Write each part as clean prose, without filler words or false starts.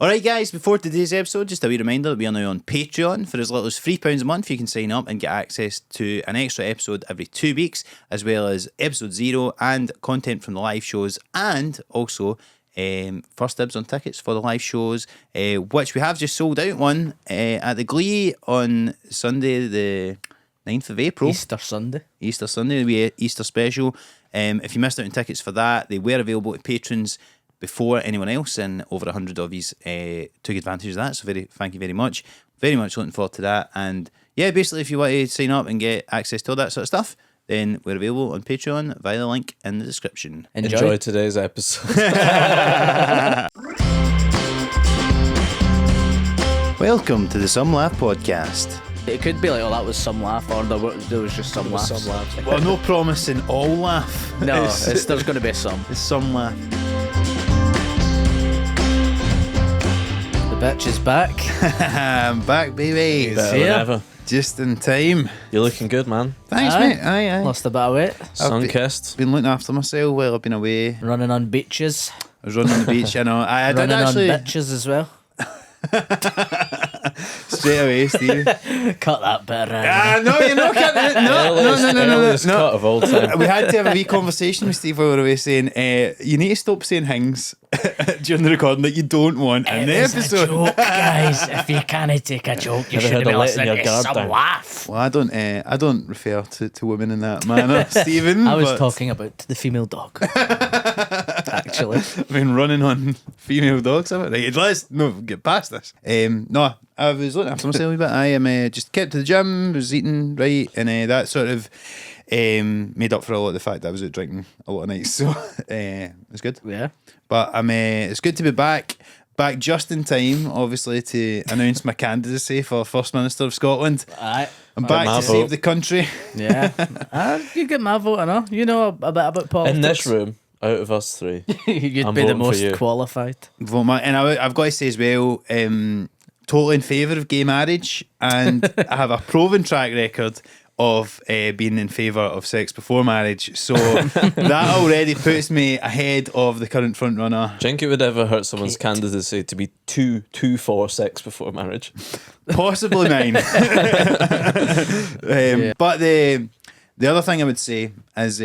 Alright guys, before today's episode, just a wee reminder that we are now on Patreon. For as little as £3 a month, you can sign up and get access to an extra episode every 2 weeks, as well as episode 0 and content from the live shows, and also first dibs on tickets for the live shows, which we have just sold out one at the Glee on Sunday the 9th of April. Easter Sunday, the Easter special. If you missed out on tickets for that, they were available to patrons before anyone else, and over 100 of you took advantage of that, so thank you very much. Very much looking forward to that. And yeah, basically if you want to sign up and get access to all that sort of stuff, then we're available on Patreon via the link in the description. Enjoy today's episode. Welcome to the Some Laugh podcast. it could be like, oh, that was some laugh, or there was just some laughs. Well, no promising all laugh. No, there's going to be some. It's some laugh. The bitch is back. I'm back, baby. Better than ever. Just in time. You're looking good, man. Thanks, mate. Aye. Lost a bit of weight. Sun-kissed. Been looking after myself while I've been away. Running on beaches. I was running on the beach, I know. I did actually. Running on bitches as well. Straight away, Steve. Cut that bit around. No, you're not cutting it. Earliest cut of all time. We had to have a wee conversation with Steve while we were away saying, you need to stop saying things during the recording that you don't want in the episode. A joke, guys. If you can't take a joke, you should be listening to some laugh. Well, I don't refer to women in that manner, Stephen. I was talking about the female dog. Actually, I've been running on female dogs, haven't I? Right, let's get past this. No, I was looking after myself a wee bit. I am just kept to the gym, was eating right, and that sort of made up for a lot of the fact that I was out drinking a lot of nights. So it was good. yeah. But it's good to be back just in time, obviously, to announce my candidacy for First Minister of Scotland. Aye. I'm back to save the country. Yeah. You get my vote, I know. You know a bit about politics. In this room, out of us three, You'd I'm be the voting for most you. qualified. And I've got to say as well, totally in favour of gay marriage, and I have a proven track record of being in favour of sex before marriage, so that already puts me ahead of the current front runner. do you think it would ever hurt someone's candidacy to be too for sex before marriage? Possibly mine. But the other thing I would say is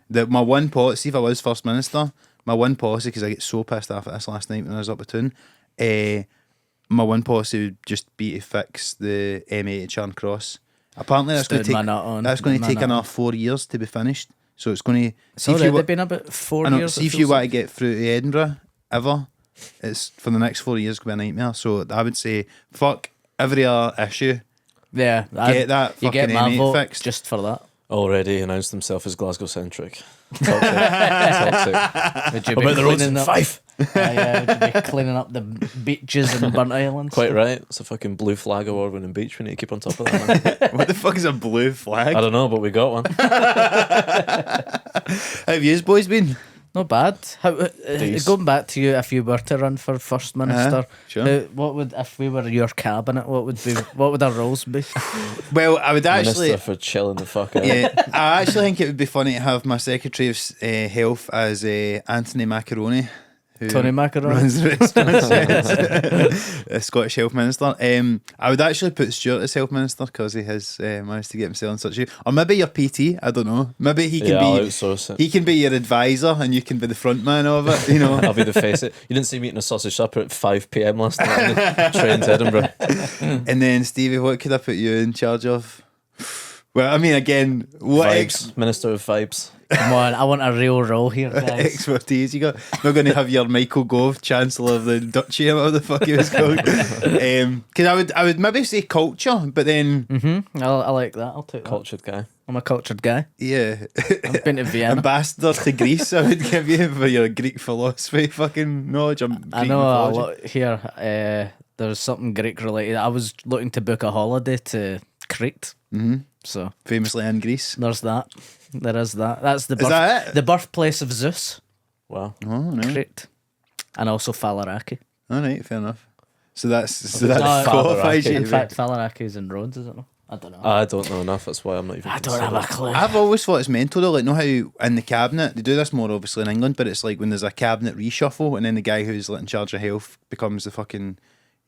that my one policy, if I was First Minister, my one policy, because I get so pissed off at this last night when I was up at Toon, my one policy would just be to fix the M8 at Charing Cross. Apparently that's going to take another 4 years to be finished. So it's going to... It's already been about 4 years. See if you want to get through to Edinburgh, ever, it's for the next 4 years, it's going to be a nightmare. So I would say, fuck every other issue. Yeah. Get that you fucking get my M8 vote fixed. just for that. Already announced himself as Glasgow-centric. Toxic. Would you What be about the roads cleaning in up? Fife? Would you be cleaning up the beaches and burnt islands? Quite right. It's a fucking blue flag award-winning beach. We need to keep on top of that, man. What the fuck is a blue flag? I don't know, but we got one. How have you boys been? Not bad. Decent. Going back to you, if you were to run for First Minister, sure. what would, if we were your cabinet, what would our roles be? Well, I would actually... Minister for chilling the fuck out. Yeah, I actually think it would be funny to have my Secretary of Health as Anthony Macaroni. Who Tony Macaroni? runs the restaurant. A Scottish Health Minister. I would actually put Stuart as Health Minister because he has managed to get himself in such shape. Or maybe your PT, I don't know. Maybe he can I'll be outsource it. he can be your advisor and you can be the front man of it, you know. I'll be the face. You didn't see me eating a sausage supper at 5 p.m. last night on the train to Edinburgh. And then Stevie, what could I put you in charge of? Well, I mean, again, what Minister of Vibes. Come on, I want a real role here, guys. expertise you got? Not going to have your Michael Gove, Chancellor of the Duchy, or whatever the fuck he was called. Because I would maybe say culture, but then I like that. I'll take that. Cultured guy. I'm a cultured guy. yeah, I've been to Vienna. ambassador to Greece. I would give you for your Greek philosophy fucking knowledge. I know a lot here. There's something Greek related. I was looking to book a holiday to Crete. So Famously in Greece. there's that. There is that. That's Is that it? the birthplace of Zeus, Wow. Oh no! Crete, and also Falaraki. All right, fair enough. So that No, qualifies Falaraki. you. In fact, Falaraki is in Rhodes, is it not? I don't know. I don't know enough. That's why I'm not even. I don't have a clue. I've always thought it's mental though. Like, know how in the cabinet they do this more obviously in England, but it's like when there's a cabinet reshuffle, and then the guy who's like in charge of health becomes the fucking,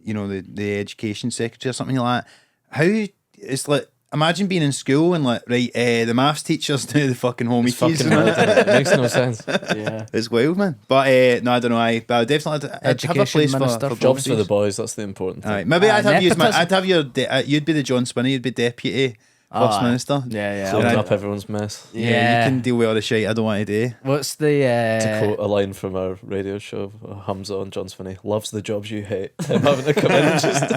the education secretary or something like that. How it's like. Imagine being in school and like, right, the maths teachers do the fucking home It's econs. fucking weird, isn't it? It makes no sense. Yeah. It's wild, man. But no, I don't know. But I'd definitely I'd have a Education place minister. for Jobs for the boys. boys. That's the important thing. Aye, maybe I'd have you. Nepotism. I'd have your. You'd be the John Spinney. You'd be deputy first aye. minister. Yeah. Cleaning I'd- up everyone's mess. Yeah, you can deal with all the shit I don't want to do. What's To the quote a line from our radio show, Hamza on John Spinney, loves the jobs you hate. Him having to come in and just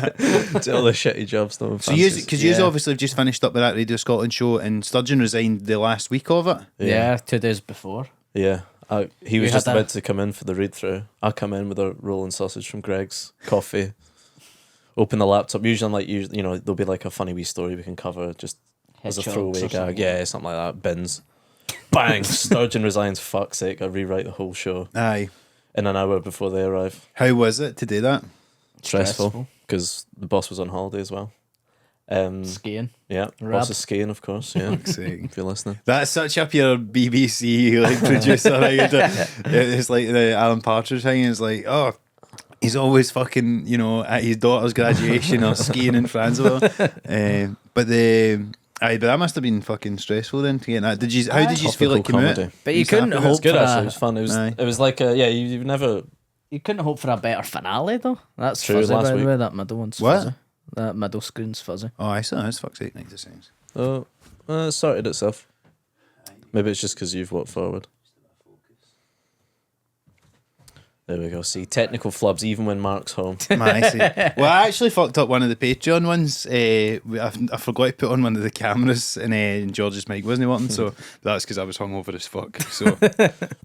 do all the shitty jobs. No one So you, fancies. because you Yeah. obviously have just finished up with that Radio Scotland show, and Sturgeon resigned the last week of it. yeah 2 days before? Yeah. He We was had just a- about to come in for the read through. I come in with a rolling sausage from Greg's, coffee, open the laptop. Usually I'm like, there'll be like a funny wee story we can cover just as a Hedgehogs throwaway or gag. something. Yeah, something like that. Bins. Bang! Sturgeon resigns, fuck's sake. I rewrite the whole show Aye. in an hour before they arrive. How was it to do that? Stressful. Because the boss was on holiday as well. Skiing. Yeah, Rab. boss is skiing, of course. Yeah, Fuck's sake. if you're listening. That's such up your BBC like producer. It's like the Alan Partridge thing. It's like, oh, he's always fucking, at his daughter's graduation or skiing in France. Or whatever. But that must have been fucking stressful then to get that. How did you feel like Topical commute? comedy. But you Was couldn't happy with It was hope good for actually. It a, was fun. Aye. It was like you've never. you couldn't hope for a better finale though. That's True, fuzzy last by the week. way. That middle one's What? fuzzy. That middle screen's fuzzy. Oh, I saw. That's fuck's sake. Nice to see. Oh, it sorted itself. Maybe it's just because you've walked forward. There we go. See, technical flubs even when Mark's home. Man, I see. Well, I actually fucked up one of the Patreon ones. I forgot to put on one of the cameras, and George's mic wasn't working, so that's because I was hungover as fuck. So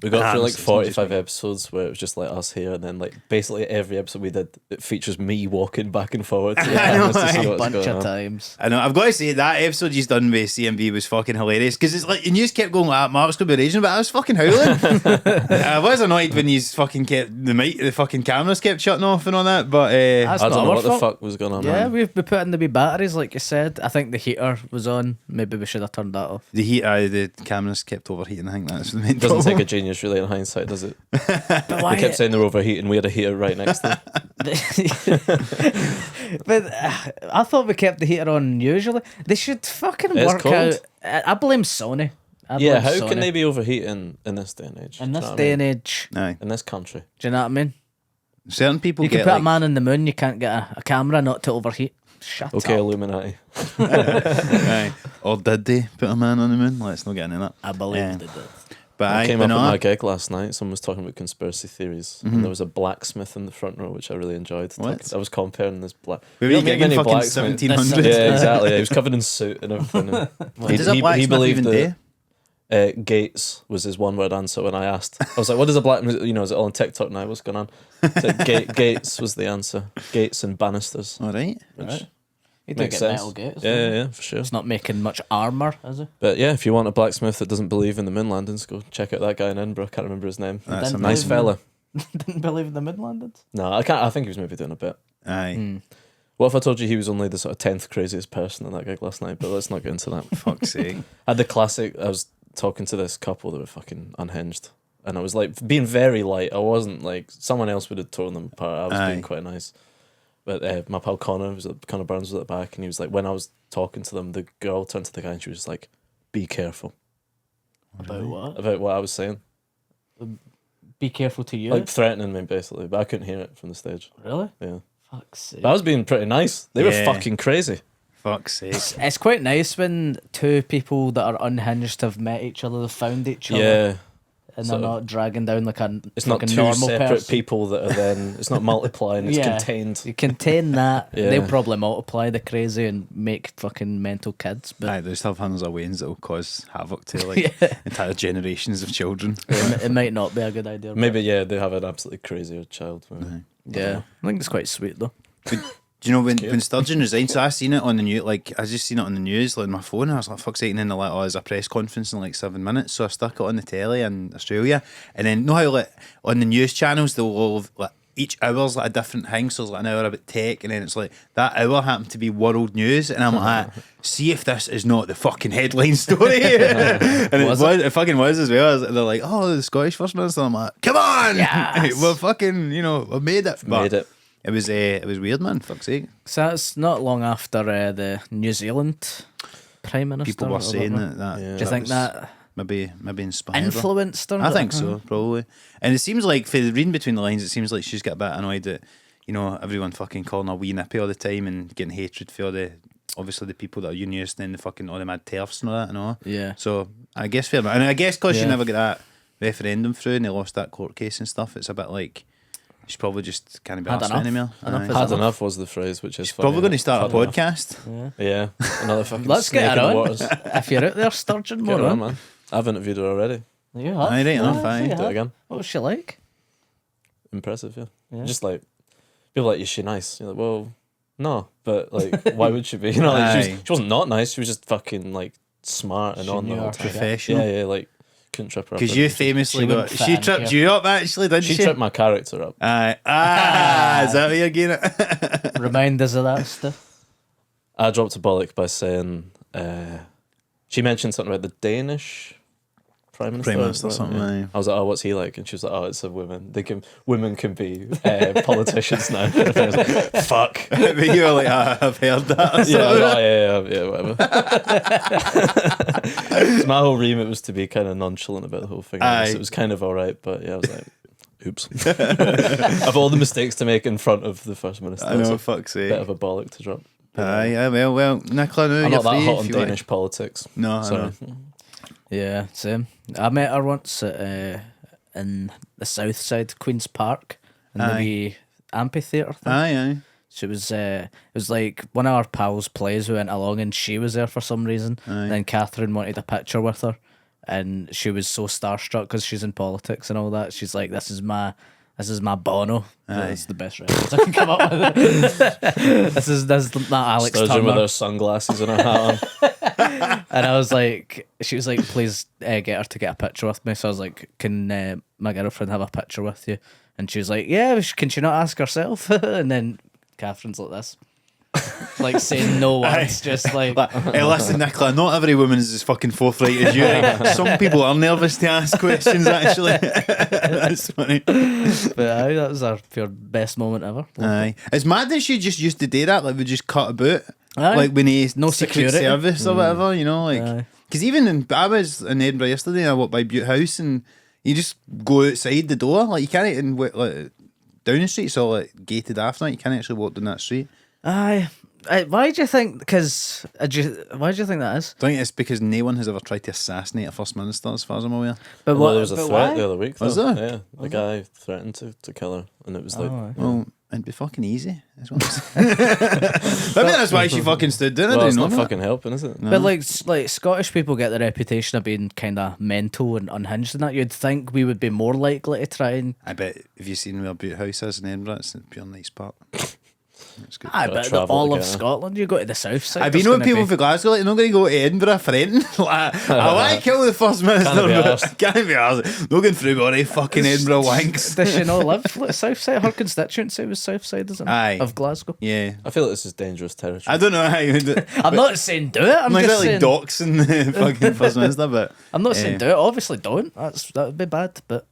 We got through like It's 45 episodes where it was just like us here, and then like basically every episode we did, it features me walking back and forward to the I know, cameras to see A what's bunch going of on. times. I know I've got to say that episode he's done with CMV was fucking hilarious because it's like and you just kept going like Mark's gonna be raging, but I was fucking howling. I was annoyed when he's fucking kept the fucking cameras kept shutting off and all that, but That's I not don't know our what the fault. fuck was going on. Yeah, man. we've been putting the wee batteries like you said. I think the heater was on. Maybe we should have turned that off. the heat, the cameras kept overheating. I think that's the main It doesn't problem. take a genius really in hindsight, does it? But They why? kept saying they were overheating. We had a heater right next to them. But I thought we kept the heater on usually. They should fucking It's work cold. out. I blame Sony. I Yeah, blame how Sony. can they be overheating in this day and age? In Do you this know what I day mean? and age, Aye. In this country. do you know what I mean? Certain people You can get put like, a man in the moon, you can't get a camera not to overheat. Shut Okay, up. Illuminati. aye. Or did they put a man on the moon? Let's not get into that. I believe Yeah. they did. But I aye, came but up no, at my gig last night. Someone was talking about conspiracy theories, and there was a blacksmith in the front row, which I really enjoyed. What? I was comparing this black. we You were don't meet getting many fucking blacksmiths. 1700s. Yeah, exactly. He was covered in suit and everything. and What does a blacksmith even do? Gates was his one-word answer when I asked. I was like, "What does a blacksmith? Is it all on TikTok now? What's going on?" Said Gates was the answer. Gates and banisters. All right. Which You do makes get sense. metal gates. Yeah, for sure. It's not making much armour, is it? But yeah, if you want a blacksmith that doesn't believe in the moon landings, go check out that guy in Edinburgh. I can't remember his name. That's Didn't Nice believe fella. Didn't believe in the Midlanders. No, I can't. I think he was maybe doing a bit. Aye. What if I told you he was only the sort of 10th craziest person in that gig last night? But let's not get into that. Fuck's sake. I had the classic. I was talking to this couple that were fucking unhinged, and I was like being very light. I wasn't like someone else would have torn them apart. I was Aye. being quite nice. But my pal Connor Burns was at the back, and he was like, when I was talking to them, the girl turned to the guy and she was like, "Be careful About what? about what I was saying," Be careful to you. like threatening me basically. But I couldn't hear it from the stage. Really? Yeah, Fuck's sake. but I was being pretty nice. They Yeah. were fucking crazy. Fuck's sake. It's quite nice when two people that are unhinged have met each other, they've found each other, Yeah. and sort they're of- not dragging down like a It's not fucking two normal separate person. people that are then. It's not multiplying. It's Yeah. contained. You contain that, Yeah. they'll probably multiply the crazy and make fucking mental kids. But Aye, there's still hundreds of ways that will cause havoc to like entire generations of children. it might not be a good idea. but Maybe they have an absolutely crazy child. yeah, I think it's quite sweet though. Do you know when Sturgeon resigned? So I seen it on the news. Like I just seen it on the news, like on my phone. And I was like, "Fuck's sake!" And then they're like, "Oh, there's a press conference in like 7 minutes." So I stuck it on the telly in Australia, and then know how like on the news channels they'll all like each hour's like a different thing. So it's like an hour about tech, and then it's like that hour happened to be world news, and I'm like, see if this is not the fucking headline story. And it fucking was as well. They're like, oh, the Scottish First Minister. I'm like, come on, Yes. we're fucking, we made it. But Made it. It was weird, man. Fuck's sake. So that's not long after the New Zealand Prime Minister. People were or saying whatever. that. Yeah. Do you think was that maybe inspired her. influenced her? I think so, probably. And it seems like, for reading between the lines, it seems like she's got a bit annoyed that, everyone fucking calling her wee nippy all the time and getting hatred for obviously the people that are unionist and the fucking all the mad TERFs and all that and all. Yeah. So I guess fair. And I guess because she Yeah. never got that referendum through and they lost that court case and stuff, it's a bit like she probably just can't be Had arsed enough. anymore. Enough Aye. is Had enough was the phrase, which is She's probably going to start a Had enough. podcast. Yeah, another fucking Let's snake get in her the on. waters. If you're out there, Sturgeon, Get more her on, on. man. I've interviewed her already. You have. Aye, right enough, Aye, aye. you Do it have. again. What was she like? Impressive, yeah. Yeah. Just like people are like, is she nice? You're like, well, no, but like, why would she be? Like, Aye. she wasn't not nice. She was just fucking like smart and She on the knew whole her time. Professional. Yeah, like couldn't trip her up. Because you She famously she got. wouldn't fit She in tripped here. you up, actually, didn't she? tripped my character up. Aye. Is that what you're getting at? Remind us of that stuff. I dropped a bollock by saying she mentioned something about the Danish Prime Minister. Prime Minister, something, aye. I was like, oh, what's he like? And she was like, oh, it's a woman. Women can be politicians now. And I was like, fuck. But you were like, I've heard that. Yeah, I was like, yeah, whatever. So my whole remit was to be kind of nonchalant about the whole thing. Aye. So it was kind of all right, but yeah, I was like, oops. Of all the mistakes to make in front of the First Minister, I it's know, a fuck's bit sake. of a bollock to drop. Aye, well, Nicola, now I'm you're not that free hot if on you want. Danish politics. No, I Sorry. know. Yeah, same. I met her once at, in the south side, Queen's Park, in the Aye. wee amphitheatre thing. Aye. She was, it was like one of our pals' plays. We went along and she was there for some reason. Aye. Then Catherine wanted a picture with her, and she was so starstruck because she's in politics and all that. She's like, "This is my Bono." That's the best reference I can come up with. this is not Alex Sturgeon with Turner. her sunglasses and her hat on. And I was like, she was like, "Please get her to get a picture with me." So I was like, "Can my girlfriend have a picture with you?" And she was like, "Yeah, can she not ask herself?" And then Catherine's like this, like saying no words, just like, Hey, listen, Nicola, not every woman is as fucking forthright as you. Right? Some people are nervous to ask questions, actually. That's funny. but aye, that was our pure best moment ever. Aye. It's mad that she just used to do that, like we just cut about. Aye. Like when he's No Secret security. Service or whatever, like. Aye. Because even I was in Edinburgh yesterday and I walked by Butte House and you just go outside the door. Like you can't even, like, down the street, it's all like gated after that. You can't actually walk down that street. Aye. Why do you think? Because why do you think that is? I think it's because no one has ever tried to assassinate a First Minister, as far as I'm aware. But Well, there was a but threat why? the other week. Was though. there? Yeah, the guy threatened to kill her, and it was like, Oh, Well, it'd be fucking easy. Is what I'm saying. Maybe that's why she fucking stood down. I well, didn't it's know not that. fucking helping, is it? But like Scottish people get the reputation of being kind of mental and unhinged, and that you'd think we would be more likely to try and. I bet if you've seen where Butte House is in Edinburgh, it's a pure nice part. It's good. I Gotta bet travel all to of get her. Scotland, you go to the south side. I've been there's with gonna people be- from Glasgow, like, they're not going to go to Edinburgh for anything. Like, I want to kill the First Minister, Can't be but arsed. can't be arsed. Not going through all the fucking Edinburgh wanks. Does she not live like, south side? Her constituency was south side, isn't it? Aye. Of Glasgow. Yeah. I feel like this is dangerous territory. I don't know how you would do it. I'm not saying do it. I'm I'm just like saying. doxing the fucking First Minister, but I'm not saying Yeah. do it. Obviously, don't. That would be bad. But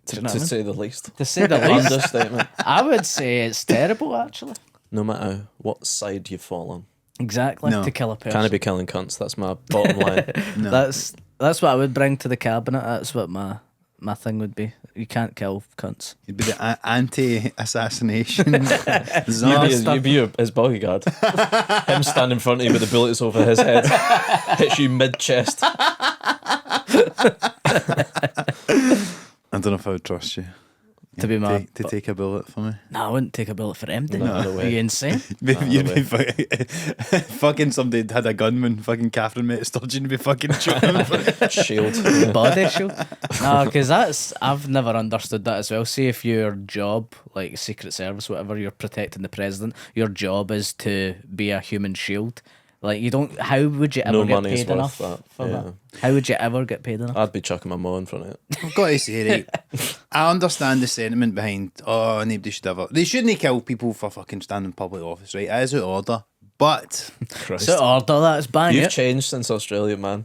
to, you know what I to mean? say the least. to say the least, Understatement. I would say it's terrible. Actually, No matter what side you fall on, exactly. No. To kill a person. can I be killing cunts? That's my bottom line. no. That's what I would bring to the cabinet. That's what my thing would be. You can't kill cunts. You'd be the anti-assassination You'd czar. be his bodyguard. Him stand in front of you with the bullets over his head, hits you mid chest. I don't know if I would trust you. To be my- to take a bullet for me. No, I wouldn't take a bullet for empty. No, no Are way. you insane? You'd be fucking somebody had a gunman. Fucking Catherine met Sturgeon would be fucking shooting him. Shield. Body shield. No, because I've never understood that as well. See, if your job, like Secret Service, whatever, you're protecting the president, your job is to be a human shield. Like, you don't. How would you ever No get money's paid worth enough that. for Yeah. that? How would you ever get paid enough? I'd be chucking my mo in front of it. I've got to say, right, I understand the sentiment behind, nobody should ever. They shouldn't kill people for fucking standing in public office, right? It is out of order. But Christ. So order that's bang You've it. changed since Australia, man.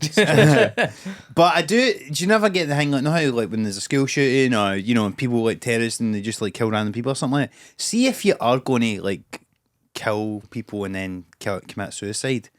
But I do you never get the thing like, no, how like when there's a school shooting or, you know, people like terrorists and they just like kill random people or something like that. See if you are going to like kill people and then commit suicide,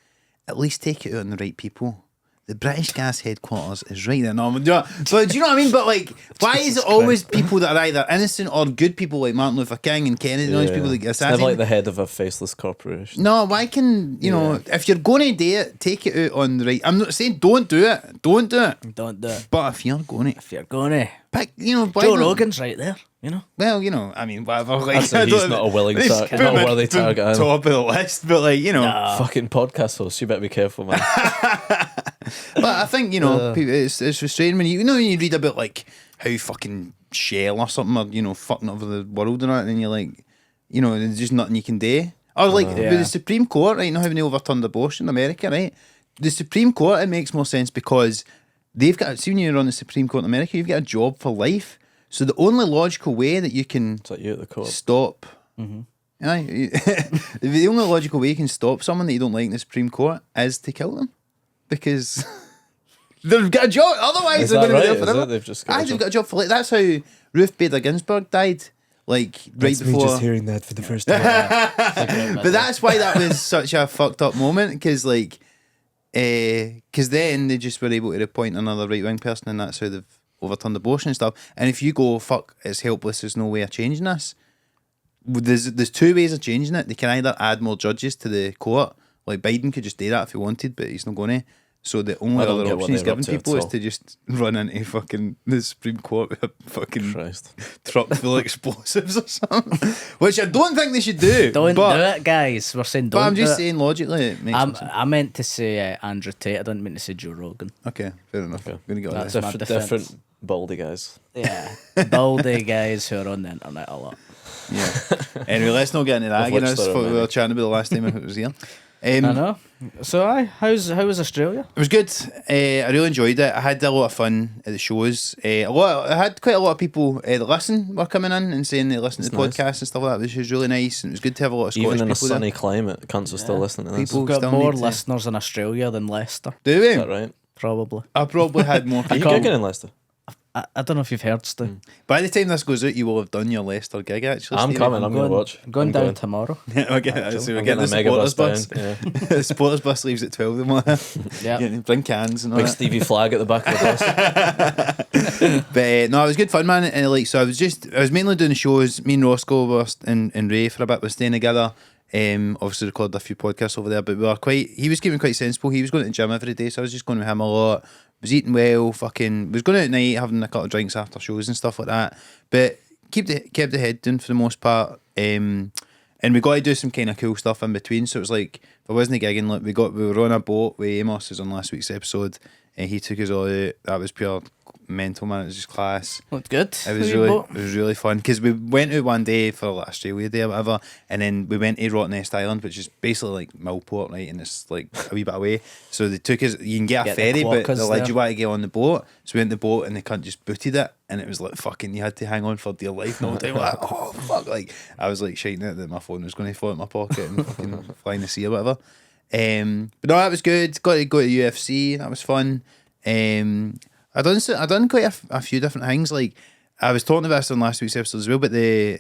at least take it out on the right people. The British gas headquarters is right there. No, but do you know what I mean? But like, why is it always people that are either innocent or good people like Martin Luther King and Kennedy and all these people that get It's never assassinated? like the head of a faceless corporation. No, why can, you know, if you're going to do it, take it out on the right. I'm not saying don't do it. Don't do it. Don't do it. But if you're going to, If you're going to. pick, you know, why Joe not? Rogan's right there, you know. Well, you know, I mean, whatever. Like, I'd say he's not a willing Let's target, put not him a worthy at the target. top of the list, but like, you know. Fucking podcast host, you better be careful, man. But I think, you know, people, it's frustrating when when you read about like how fucking Shell or something are, you know, fucking over the world and that, and you're like, you know, there's just nothing you can do. Or like with the Supreme Court, right? You know how they overturned abortion in America, right? The Supreme Court, it makes more sense because they've got, see, when you're on the Supreme Court in America, you've got a job for life. So the only logical way that you can It's like you at the court. stop. Aye. The only logical way you can stop someone that you don't like in the Supreme Court is to kill them. Because they've got a job. Otherwise, Is they're that going to be right? there Is forever. it? They've just got a They've job. got a job for life. That's how Ruth Bader Ginsburg died. Like, right before. hearing that for the first time. But that's why that was such a fucked up moment. Because, like, because then they just were able to appoint another right wing person, and that's how they've overturned abortion and stuff. And if you go, fuck, it's helpless, there's no way of changing this. There's two ways of changing it. They can either add more judges to the court, like Biden could just do that if he wanted, but he's not going to. So the only I don't other get what option he's they're up giving to at people is all. to just run into fucking the Supreme Court with a fucking Christ. truck full of explosives or something. Which I don't think they should do. Don't but, do it, guys. We're saying don't But I'm do just it. saying logically it makes sense. I meant to say Andrew Tate. I didn't mean to say Joe Rogan. Okay, fair enough. Okay. I'm going to go That's with my that. defense. Different baldy guys. Yeah. Baldy guys who are on the internet a lot. Yeah. Anyway, let's not get into that Of again. which That's there are what we many. were chatting about the last time it was here. I know. So, how was Australia? It was good. I really enjoyed it. I had a lot of fun at the shows. I had quite a lot of people that listen were coming in and saying they listen to the That's nice. podcast and stuff like that, which was really nice. And it was good to have a lot of Scottish Even in a people sunny there. climate, cunts are still listening to this. People- We've got still more need to- listeners in Australia than Leicester, Do we? Is that right? probably. I probably had more Are you people. gigging in Leicester? I don't know if you've heard, Stu. By the time this goes out, you will have done your Leicester gig, actually. I'm Stevie. coming. I'm going to watch. I'm going I'm down tomorrow. Okay, so we're I'm getting the getting a supporters megabus bus. down. Yeah. The supporters bus leaves at 12 tomorrow. Yeah. Bring cans and all Big that. Stevie flag at the back of the bus. But no, it was good fun, man. And like, so I was mainly doing the shows. Me and Roscoe were and Ray for a bit was staying together. Obviously recorded a few podcasts over there, but we were he was keeping quite sensible. He was going to the gym every day, so I was just going with him a lot. Was eating well, was going out at night, having a couple of drinks after shows and stuff like that. But kept the head down for the most part. And we got to do some kind of cool stuff in between. So it was like, if I wasn't gigging, like we were on a boat with Amos, who's on last week's episode, and he took us all out. That was pure mental, man. It was just class. Looked good. It was really fun because we went out one day for like Australia Day or whatever, and then we went to Rottnest Island, which is basically like Millport, right? And it's like a wee bit away. So they took us. You can get a Get the ferry, but clockers they let there. you want to get on the boat. So we went on the boat, and the cunt just booted it, and it was like fucking. You had to hang on for dear life. And all the time, like, oh fuck! Like I was like shiting it that my phone was going to fall out my pocket and fucking fly in the sea or whatever. But no, that was good. Got to go to UFC. That was fun. I done quite a few different things. Like I was talking about this on last week's episode as well. But I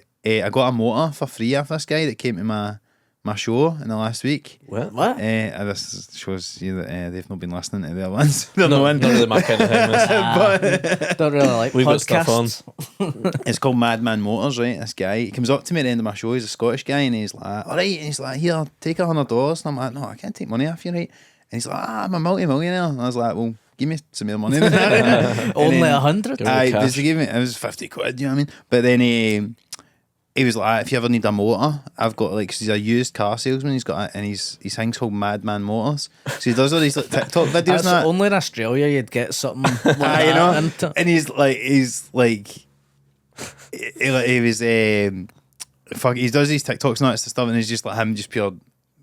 got a motor for free off this guy that came to my show in the last week. What? And this shows you that they've not been listening to the other ones. They're No, not not really my kind of thing. This. But Don't really like We've got podcasts. stuff on. it's called Madman Motors, right? This guy, he comes up to me at the end of my show. He's a Scottish guy, and he's like, "All right," and he's like, "Here, take $100." And I'm like, "No, I can't take money off you, right?" And he's like, "I'm a multi-millionaire." And I was like, "Well, give me some more money than that." Only then- 100. Give me Aye, cash. he gave me, it was 50 quid, you know what I mean? But then he was like, "If you ever need a motor, I've got like," 'cause he's a used car salesman, he's got, and his thing's called Madman Motors. So he does all these like TikTok videos That's and that. only in Australia you'd get something like Aye, you know, that. and he's like, he was, fuck, he does these TikToks and that stuff, and he's just like him, just pure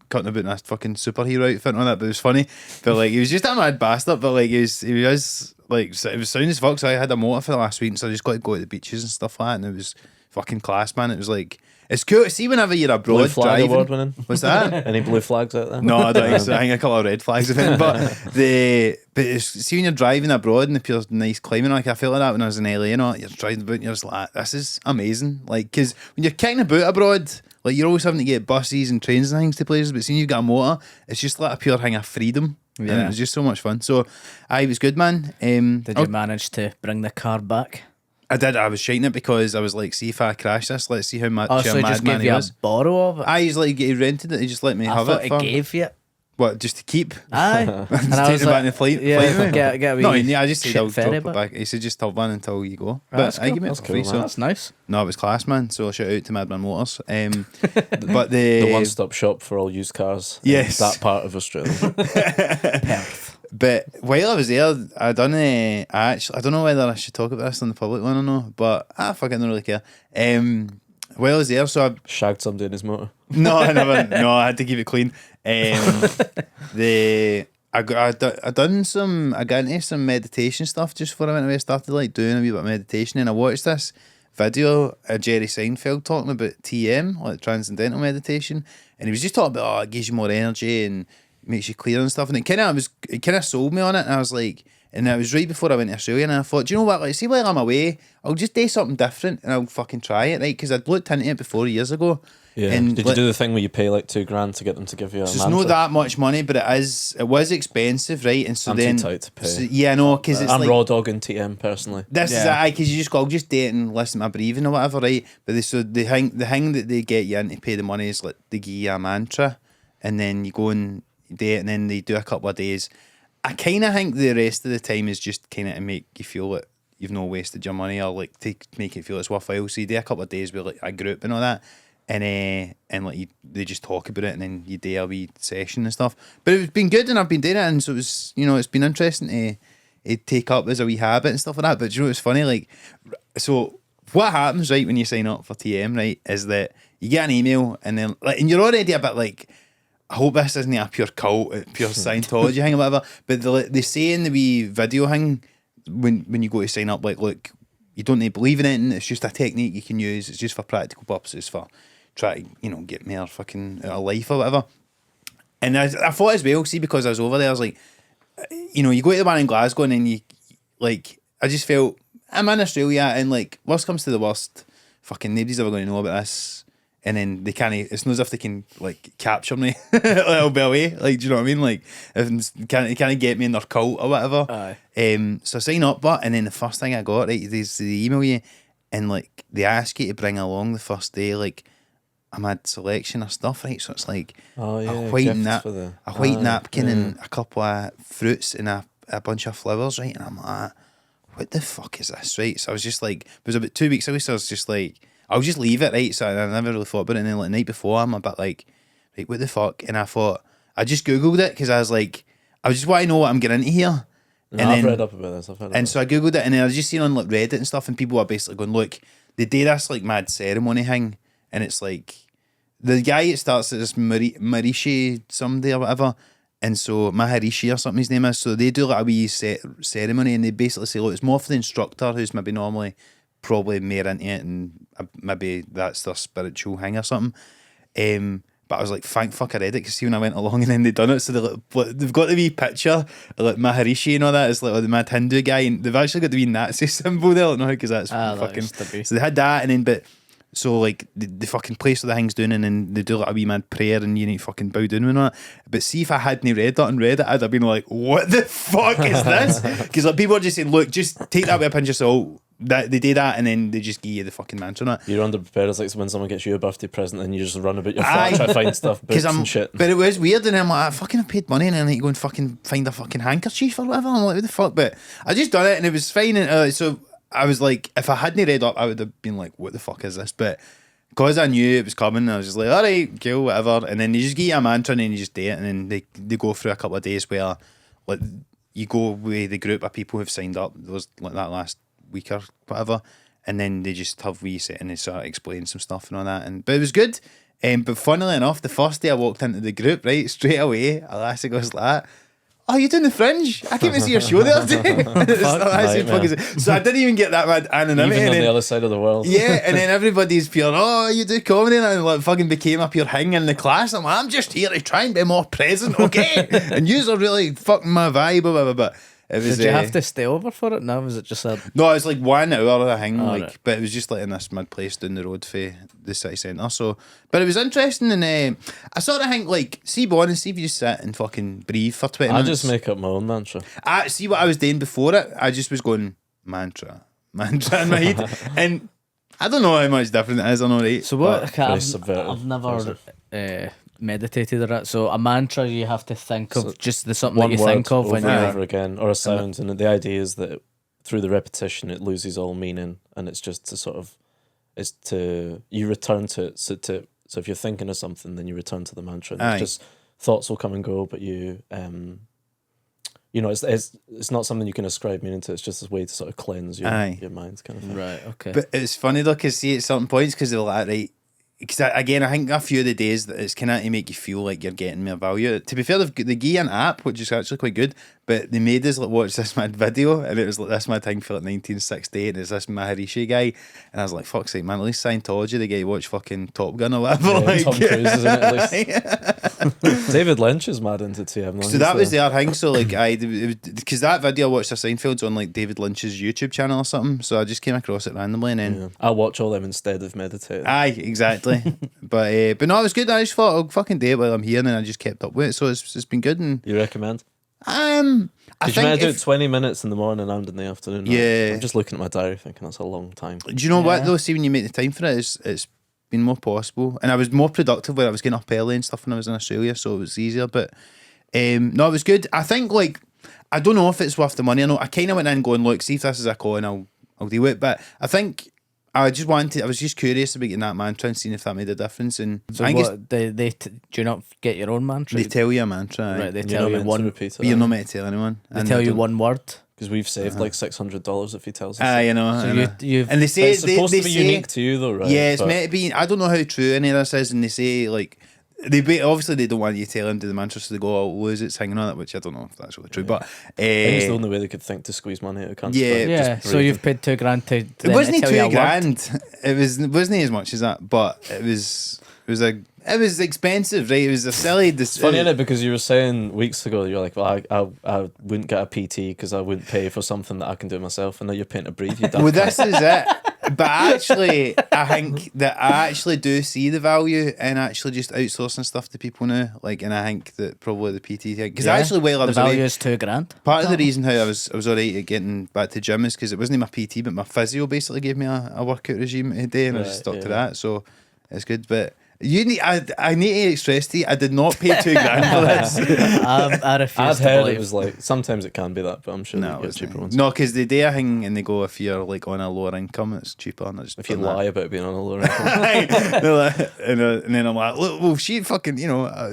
cutting about in a fucking superhero outfit and all that, but it was funny. But like, he was just a mad bastard, but like, he was like, it was sound as fuck. So I had a motor for the last week, and so I just got to go to the beaches and stuff like that, and it was fucking class, man. It was like, it's cool to see whenever you're abroad Blue flag driving. award winning. What's that? Any blue flags out there? No, I don't think so. I think a couple of red flags of it. See when you're driving abroad in the pure nice climate, like I felt like that when I was in LA, you know, you're driving about and you're just like, this is amazing. Like, because when you're kicking about abroad, like you're always having to get buses and trains and things to places, but seeing you've got a motor, it's just like a pure thing of freedom. Yeah. And it was just so much fun. So, it was good, man. Did you manage to bring the car back? I did. I was shiting it because I was like, see if I crash this, let's see how much Oh, so he just gave you a borrow of it? I usually he rented it. He just let me have thought it. he gave you it. What, just to keep? Aye. And I was back in the flight. Yeah, get a wee No, I just said shit I'll drop ferry it back. back. He said just hold on until you go. That's But I cool. give it That's for free. cool, So That's nice. no, it was class, man. So shout out to Madman Motors. But The one-stop shop for all used cars. Yes. In that part of Australia. Perth. But while I was there, I done I don't know whether I should talk about this on the public one or not, but fuck it, I don't really care. While I was there, so I Shagged somebody in his motor. no, I never. No, I had to keep it clean. I got into some meditation stuff just before I went away. I started like doing a wee bit of meditation, and I watched this video of Jerry Seinfeld talking about TM, like transcendental meditation, and he was just talking about it gives you more energy and makes you clear and stuff, and it kind of sold me on it, and I was like. And it was right before I went to Australia, and I thought, do you know what? Like, see, while I'm away, I'll just do something different, and I'll fucking try it, right? Because I'd looked into it before years ago. Yeah. And Did you do the thing where you pay like $2,000 to get them to give you a It's mantra? not that much money, but it was expensive, right? And so I'm then too tight to pay. So, yeah, no, because it's I'm like raw dogging TM personally. this is it, because you just go, I'll just do it and listen to my breathing or whatever, right? But the thing that they get you in to pay the money is like they give you a mantra, and then you go and do it, and then they do a couple of days. I kind of think the rest of the time is just kind of to make you feel like you've not wasted your money, or like to make it feel it's worthwhile. So you do a couple of days with like a group and all that, and like they just talk about it, and then you do a wee session and stuff. But it's been good, and I've been doing it, and so it was, it's been interesting to take up as a wee habit and stuff like that. But you know what's funny? Like, so what happens right when you sign up for TM, right, is that you get an email, and then like, and you're already a bit like, I hope this isn't a pure cult, pure Scientology thing or whatever. But they say in the wee video thing when you go to sign up, like, look, you don't need to believe in it. It's just a technique you can use. It's just for practical purposes, for try to get more fucking out of life or whatever. And I thought as well, see, because I was over there, I was like, you go to the one in Glasgow, and then you like, I just felt I'm in Australia, and like, worst comes to the worst, fucking nobody's ever going to know about this. And then they can't. It's not as if they can like capture me. I'll be away. Like, do you know what I mean? Like, if they can't get me in their cult or whatever. Aye. So I sign up, and then the first thing I got, right, they email you, and like they ask you to bring along the first day like a mad selection of stuff, right? So it's like a white napkin and a couple of fruits and a bunch of flowers, right? And I'm like, what the fuck is this, right? So I was just like, it was about 2 weeks ago, so I was just like, I'll just leave it, right? So I never really thought about it. And then like the night before, I'm a bit like, right, what the fuck? And I thought, I just Googled it because I was like, I just want to know what I'm getting into here. I've read up about this. So I Googled it, and then I was just seeing on like Reddit and stuff, and people are basically going, look, they do this like mad ceremony thing, and it's like, the guy it starts at this Marishi somebody or whatever, and so Maharishi or something his name is, so they do like a wee ceremony, and they basically say, look, it's more for the instructor who's maybe normally probably more into it, and maybe that's their spiritual thing or something. But I was like, thank fuck I read it, because see when I went along and then they done it, so they've got the wee picture of like Maharishi and all that, it's like the mad Hindu guy, and they've actually got the wee Nazi symbol there, I don't know, because that's fucking. So they had that, and then but so like the fucking place where the thing's doing, and then they do like a wee mad prayer, and you need to fucking bow down and all that. But see if I hadn't read it, I'd have been like, what the fuck is this? Because like people are just saying, look, just take that with a pinch of salt. That they do that, and then they just give you the fucking mantra on it. You're underprepared. It's like when someone gets you a birthday present and you just run about your flat try to find stuff, books and shit. But it was weird, and I'm like, I fucking have paid money, and then I need to go and fucking find a fucking handkerchief or whatever. I'm like, what the fuck? But I just done it, and it was fine. And so I was like, if I hadn't read up, I would have been like, what the fuck is this? But because I knew it was coming, I was just like, all right, cool, whatever. And then they just give you a mantra, and then you just do it, and then they go through a couple of days where like you go with the group of people who've signed up. There was like that last week or whatever. And then they just have wee set and they sort of explain some stuff and all that. But it was good. But funnily enough, the first day I walked into the group, right, straight away, a lassie goes like that. Oh, you doing the Fringe? I came to see your show the other day. So I didn't even get that mad anonymity. Even on the other side of the world. Yeah, and then everybody's pure, oh, you do comedy, and I like fucking became a pure hang in the class. I'm like, I'm just here to try and be more present, okay? And yous are really fucking my vibe, blah, blah, blah. It was, Did you have to stay over for it? No, was it just a... No, it was like 1 hour I think, right. but it was just like in this mid place down the road for the city centre. So, but it was interesting, and I sort of think like, see, Bon, and see if you just sit and fucking breathe for 20 minutes. I just make up my own mantra. I see what I was doing before it. I just was going mantra in my head, and I don't know how much different it is. I know, right? So what? Very I've subversive. never meditated or that. So a mantra you have to think of, So just the something One that you word think of over when and you're... over again, or a sound, and the idea is that through the repetition it loses all meaning, and it's just to sort of, it's to, you return to it. So if you're thinking of something, then you return to the mantra, and it's just thoughts will come and go, but you you know, it's not something you can ascribe meaning to. It's just a way to sort of cleanse your mind, kind of thing. Right, okay. But it's funny though, because see at certain points, because they're like, right, because again, I think a few of the days that it's kind of to make you feel like you're getting more value. To be fair, they gave an app, which is actually quite good, but they made us like watch this mad video, and it was like this mad thing for like 1968, and it's this Maharishi guy, and I was like, fuck's sake, man, at least Scientology, the guy watch fucking Top Gun or whatever. Yeah, like, Tom Cruise, isn't it, at least? David Lynch is mad into TM. So that was the other thing. So like because that video I watched of Seinfeld's on like David Lynch's YouTube channel or something. So I just came across it randomly, and then I watch all them instead of meditating. aye, exactly. but no, it was good. I just thought I'll fucking do it while I'm here, and then I just kept up with it. So it's been good. And You recommend? I Did you think do it 20 minutes in the morning and in the afternoon? Yeah. I'm just looking at my diary thinking that's a long time. do you know what though? See, when you make the time for it, it's been more possible, and I was more productive when I was getting up early and stuff when I was in Australia, so it was easier. But no, it was good. I think like I don't know if it's worth the money. I know I kind of went in going, look, see if this is a con, I'll do it. But I think I was just curious about getting that mantra and seeing if that made a difference. And So I think what, do you not get your own mantra? they tell you a mantra, aye. Right, they You're tell not you meant to one. repeat it. But you're not meant to tell anyone. They And tell I you don't- one word. Because we've saved like $600 if he tells us. Aye, you know. So I know. you've And they But say it's supposed they to be say, unique to you though, right? yeah, it's But meant to be. I don't know how true any of this is, and they say like obviously they don't want you to tell them to the mantra, so they go, "Oh, lose it, singing on it," which I don't know if that's really true, but I think it's the only way they could think to squeeze money out of cancer. Yeah. yeah. So you've paid $2,000 to. it wasn't tell you a word? $2,000. It wasn't as much as that, but it was expensive, right? It was a silly. It's funny, isn't it? Because you were saying weeks ago, you're like, well, I wouldn't get a PT because I wouldn't pay for something that I can do myself, and now you're paying to breathe. You Well, this is it. But actually, I think that I actually do see the value in actually just outsourcing stuff to people now. Like, and I think that probably the PT thing, because actually, while I the was value away, is $2,000. part of the reason how I was alright at getting back to gym is because it wasn't my PT, but my physio basically gave me a workout regime today, and I just stuck to that. So it's good, but. I need to stress to you, I did not pay $2,000 for this. I refuse I've to heard believe. it was like sometimes it can be that, but I'm sure No, you get it's cheaper ones. no, because they do a thing and they go, if you're like on a lower income, it's cheaper. And I just If you done that. lie about being on a lower income. They're like- and then I'm like, look, well, she fucking,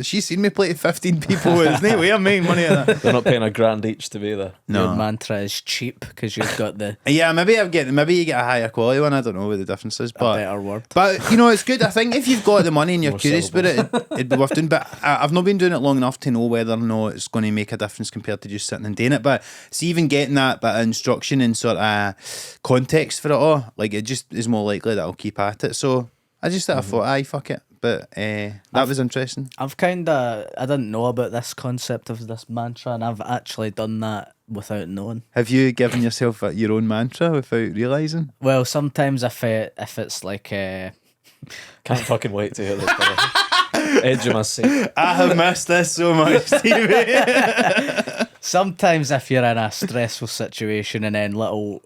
she's seen me play to 15 people. It's no way I'm making money on that. They're not paying $1,000 each to be there. Your No. mantra is cheap because you've got the Yeah, maybe you get a higher quality one. I don't know what the difference is, but better word. it's good. I think if you've got the money and you're More curious about it, it'd be worth doing. But I've not been doing it long enough to know whether or not it's going to make a difference compared to just sitting and doing it. But see, even getting that bit of instruction and sort of context for it all, like it just is more likely that I'll keep at it. So I just thought, aye, fuck it. But that was interesting. I didn't know about this concept of this mantra, and I've actually done that without knowing. Have you given yourself your own mantra without realising? Well, sometimes if it's like Can't fucking wait to hear this. Brother. Edge of my seat. I have missed this so much, Stevie. sometimes if you're in a stressful situation and then little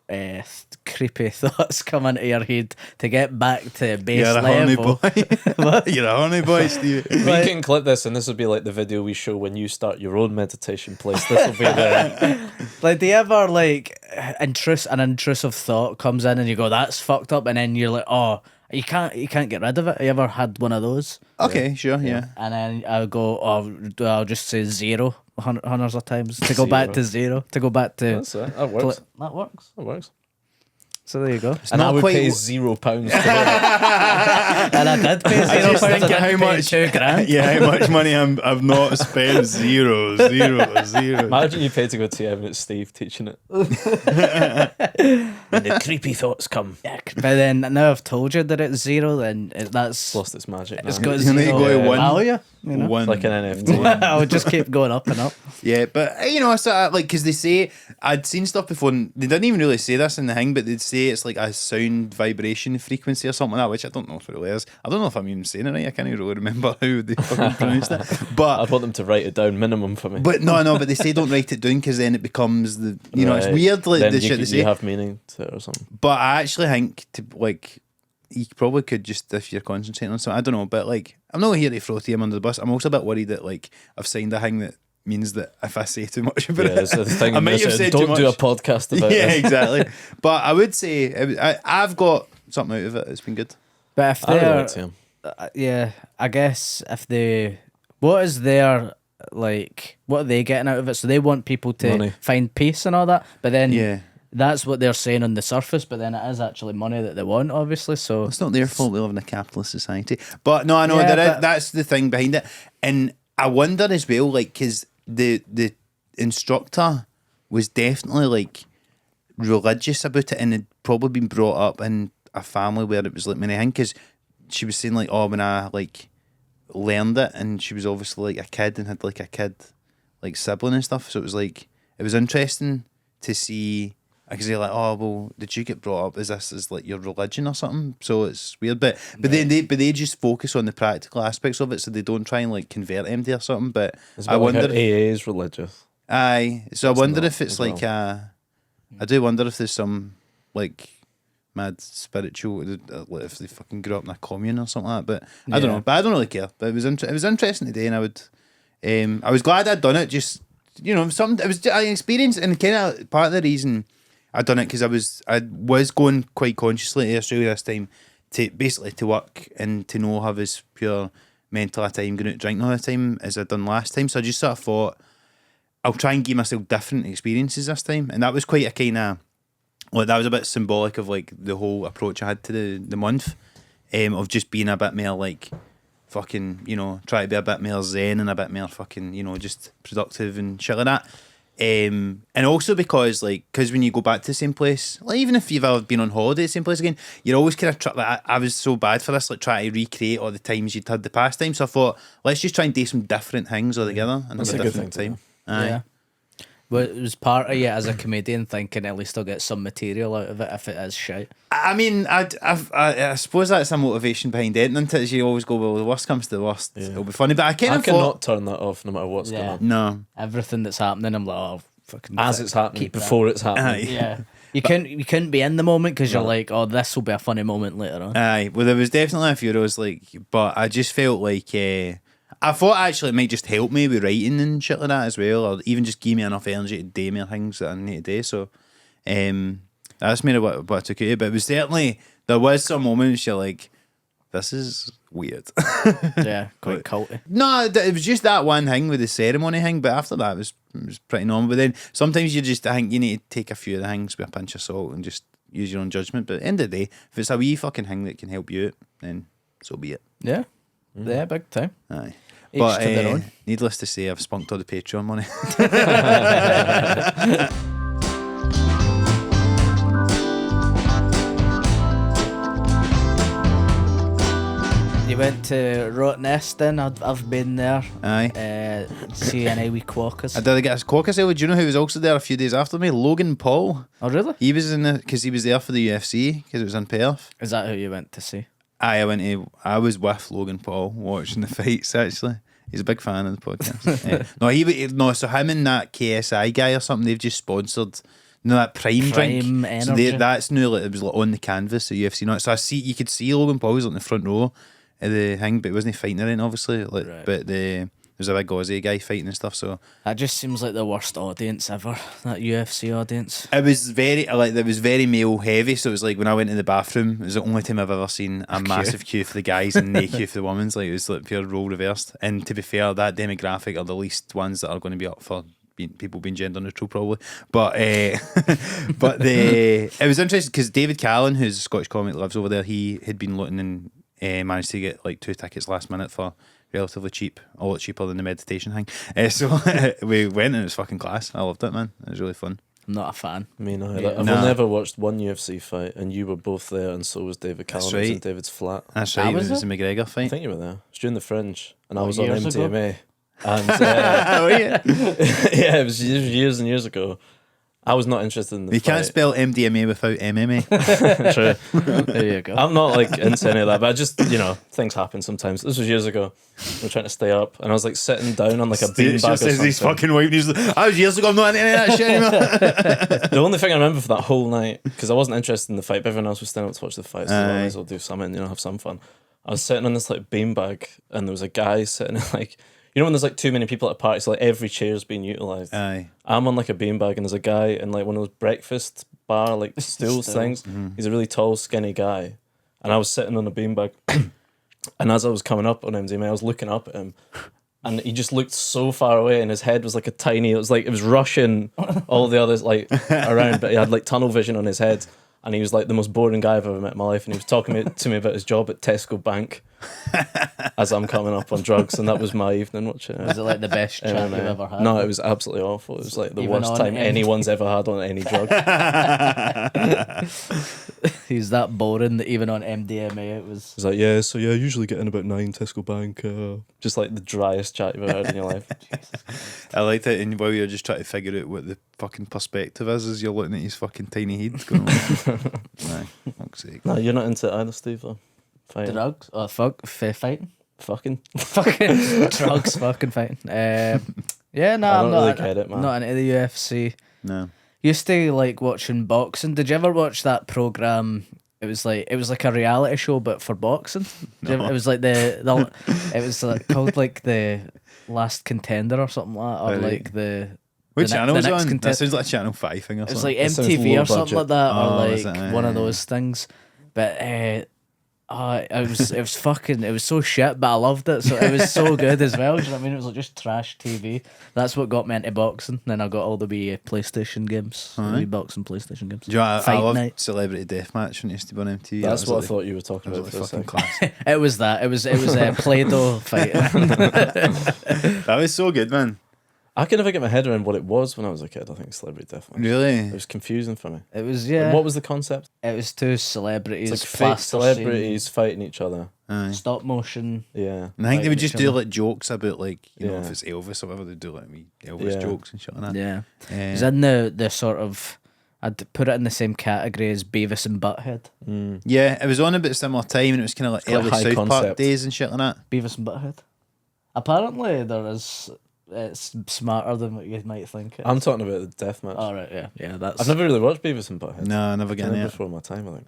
creepy thoughts come into your head to get back to base You're a level. horny boy. You're a horny boy, Stevie. We can clip this, and this will be like the video we show when you start your own meditation place. This will be the. Like, do you ever like an intrusive thought comes in and you go, "That's fucked up," and then you're like, "Oh, you can't get rid of it." You ever had one of those? Okay, sure, yeah. And then I'll go, I'll just say zero hundreds of times to go back to zero, to go back to. That's it. That works. That works. That works. So there you go. And I not would quite pay w- £0 to that. And I did pay I zero just pounds. think I how did pay much £2,000. Yeah, how much money I've not spent. Zero. Imagine you pay to go to TM and it's Steve teaching it. When the creepy thoughts come. Yeah, but then now I've told you that it's zero, then that's It's lost its magic now. it's got You need to zero go to one. value. You know? One. Like an NFT. I would just keep going up and up. Yeah, but you know, I sort of like because they say I'd seen stuff before. And they didn't even really say this in the thing, but they'd say it's like a sound vibration frequency or something like that, which I don't know if it really is. I don't know if I'm even saying it right. I can't even really remember how they fucking pronounced it. But I'd want them to write it down minimum for me. but but they say don't write it down because then it becomes the it's Right. weird like Then the you, shit they say. you have meaning to it or something. But I actually think to like you probably could just if you're concentrating on something. I don't know, but like I'm not here to throw TM under the bus. I'm also a bit worried that like I've signed a thing that means that if I say too much about Yeah, it, that's the thing. I might have said too don't much. do a podcast about Yeah, this. exactly. But I would say I've got something out of it. It's been good. But if I really they're, like TM. yeah, I guess if they, what is their like, what are they getting out of it? So they want people to Money. find peace and all that, but then Yeah. that's what they're saying on the surface. But then it is actually money that they want, obviously. So It's not their fault. We live in a capitalist society. But no, I know Yeah, there is, but- that's the thing behind it. And I wonder as well, like, because the instructor was definitely like religious about it and had probably been brought up in a family where it was like many things. Because she was saying like, oh, when I like learned it, and she was obviously like a kid and had like a kid like sibling and stuff. So it was like it was interesting to see. Because they're like, oh well, did you get brought up? Is this as like your religion or something? So it's weird, but then they just focus on the practical aspects of it, so they don't try and like convert them to or something. But It's I about like wonder, how AA is religious. aye. So I wonder not if it's as like I do wonder if there's some like mad spiritual, like if they fucking grew up in a commune or something like that. But I don't Yeah. know. But I don't really care. But it was it was interesting today, and I would, I was glad I'd done it. Just something. It was an experience, and kind of part of the reason I done it because I was going quite consciously to Australia this time to basically to work and to not have as pure mental a time going out drinking all the time as I'd done last time. So I just sort of thought I'll try and give myself different experiences this time, and that was quite a kind of like that was a bit symbolic of like the whole approach I had to the month, of just being a bit more like fucking try to be a bit more zen and a bit more fucking just productive and shit like that. And also because when you go back to the same place, like even if you've ever been on holiday at the same place again, you're always kind of like I was so bad for this, like trying to recreate all the times you'd had the past time. So I thought let's just try and do some different things altogether and That's have a a good different thing time. to Aye. yeah. But it was part of you as a comedian thinking at least I'll get some material out of it if it is shite. I mean, I suppose that's a motivation behind it. Until you always go, well, the worst comes to the worst, Yeah. it'll be funny. But I kind I of cannot thought, turn that off no matter what's going Yeah. on. no, Everything that's happening, I'm like, oh, fucking As it's happening, keep that. before it's happening. aye. Yeah. You couldn't be in the moment because you're No. like, oh, this will be a funny moment later on. Aye, well, there was definitely a few of those, but I just felt like I thought actually it might just help me with writing and shit like that as well, or even just give me enough energy to do more things that I need to do. So, that's maybe what I took out of it. But it was certainly there was some moments you're like, this is weird. Yeah, quite culty. No, it was just that one thing with the ceremony thing, but after that it was pretty normal. But then sometimes I think you need to take a few of the things with a pinch of salt and just use your own judgment. But at the end of the day, if it's a wee fucking thing that can help you out, then so be it. Yeah. Yeah, big time. Aye. Each But to their own. needless to say, I've spunked all the Patreon money. You went to Rottnest then? I've been there. Aye. See any wee quackers. I did get a caucus ale. Do you know who was also there a few days after me? Logan Paul. Oh, really? He was because he was there for the UFC because it was in Perth. Is that who you went to see? I was with Logan Paul watching the fights. Actually, he's a big fan of the podcast. So him and that KSI guy or something, they've just sponsored. That Prime drink. So Energy. that's new. Like, it was like on the canvas of UFC night. So you could see Logan Paul was on the front row of the thing, but he wasn't fighting or anything, obviously. Right. But there's a big Aussie guy fighting and stuff. So That just seems like the worst audience ever. That UFC audience. it was very male heavy. So it was like when I went in the bathroom, it was the only time I've ever seen a massive queue for the guys and no queue for the women's. Like it was like pure role reversed. And to be fair, that demographic are the least ones that are going to be up for people being gender neutral probably, but it was interesting because David Callan, who's a Scottish comic that lives over there, he had been looking and managed to get like 2 tickets last minute for relatively cheap, a lot cheaper than the meditation thing. So we went and it was fucking class. I loved it, man. It was really fun. I'm not a fan. Me neither. I've only ever watched one UFC fight, and you were both there, and so was David Callan. Right. It was in David's flat. That's right. It was was a McGregor I fight. think you were there. It was during the Fringe, and I was What, on years ago? MDMA. And Oh yeah. yeah, it was years and years ago. I was not interested in the You fight. can't spell MDMA without MMA. True. There you go. I'm not like into any of that, but I just, things happen sometimes. This was years ago. I'm trying to stay up, and I was like sitting down on like a beanbag or says he's something. fucking wiping his. I was years ago. I'm not into any of that shit anymore. The only thing I remember for that whole night, because I wasn't interested in the fight, but everyone else was staying up to watch the fight, so I might as well do something, have some fun. I was sitting on this like beanbag, and there was a guy sitting like, when there's like too many people at a party, so like every chair's being utilised. Aye. I'm on like a beanbag, and there's a guy in like one of those breakfast bar like stools things. He's a really tall, skinny guy, and I was sitting on a beanbag. And as I was coming up on MDMA, I was looking up at him, and he just looked so far away, and his head was like it was rushing all the others like around, but he had like tunnel vision on his head, and he was like the most boring guy I've ever met in my life, and he was talking to me about his job at Tesco Bank as I'm coming up on drugs, and that was my evening watching it. Was it like the best chat you've ever had? No, it was absolutely awful. It was like the Even worst on time any- anyone's ever had on any drug. He's that boring that even on MDMA it was. He's like, I usually get in about 9 Tesco Bank. Just like the driest chat you've ever heard in your life. I liked it, and while you're just trying to figure out what the fucking perspective is, as you're looking at his fucking tiny head going, nah, fuck's sake. No, you're not into it either, Steve, though. Fighting. Drugs? Oh, fighting? Fucking. Fucking drugs, fucking fighting. Yeah, no, I I'm don't not, really get it, man. not into the UFC. No. Used to like watching boxing. Did you ever watch that program? It was like a reality show, but for boxing. It was like it was like called like the Last Contender or something like that, or Right. like the. Which the channel the was it next on? content- That sounds like a Channel 5 thing or It was something. like It sounds MTV low or something budget. like that, Oh, or is like it? one of Yeah. those things. But it was so shit, but I loved it. So it was so good as well. Do you know what I mean? It was like just trash TV. That's what got me into boxing. Then I got all the wee PlayStation games, Aye. wee boxing PlayStation games. Do you know, I Fight love night. Celebrity Deathmatch when it used to be on MTV. That's That what I was like thought you were talking the- about that was for a like fucking second. class. It was that. It was Play-Doh fighting. That was so good, man. I could never get my head around what it was when I was a kid. I think Celebrity Deathmatch. Really? It was confusing for me. It was And what was the concept? It was two celebrities, It's like fake plaster celebrities fighting each other. Aye. stop motion. Yeah. And I think they would Fighting just each do other. like jokes about like if Yeah. it's Elvis or whatever, they do like wee Elvis Yeah. jokes and shit like that. Yeah, it was Uh, in the sort of. I'd put it in the same category as Beavis and Butthead. yeah, it was on about a similar time, and it was kind of like quite early high South Park concept. days and shit like that. Beavis and Butthead. Apparently, it's smarter than what you might think. It I'm is. talking about the deathmatch. All right, yeah. That's. I've never really watched Beavis and Butthead. No, I never Kind getting of it. before my time, I think.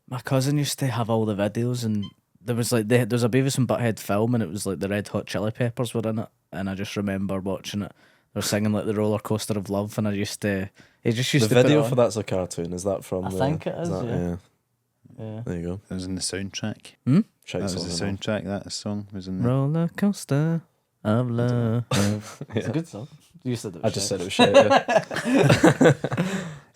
My cousin used to have all the videos, and there was like there was a Beavis and Butthead film, and it was like the Red Hot Chili Peppers were in it, and I just remember watching it. They were singing like the Roller Coaster of Love, and I used to. He just used The to put video it on. for that's a cartoon. Is that from? I think it is, that- yeah. yeah. There you go. It was in the soundtrack. Shout That was the something out. soundtrack. That song was in there. Roller Coaster of Love. It's a Yeah. good song. You said it. I just said it was shit. Yeah.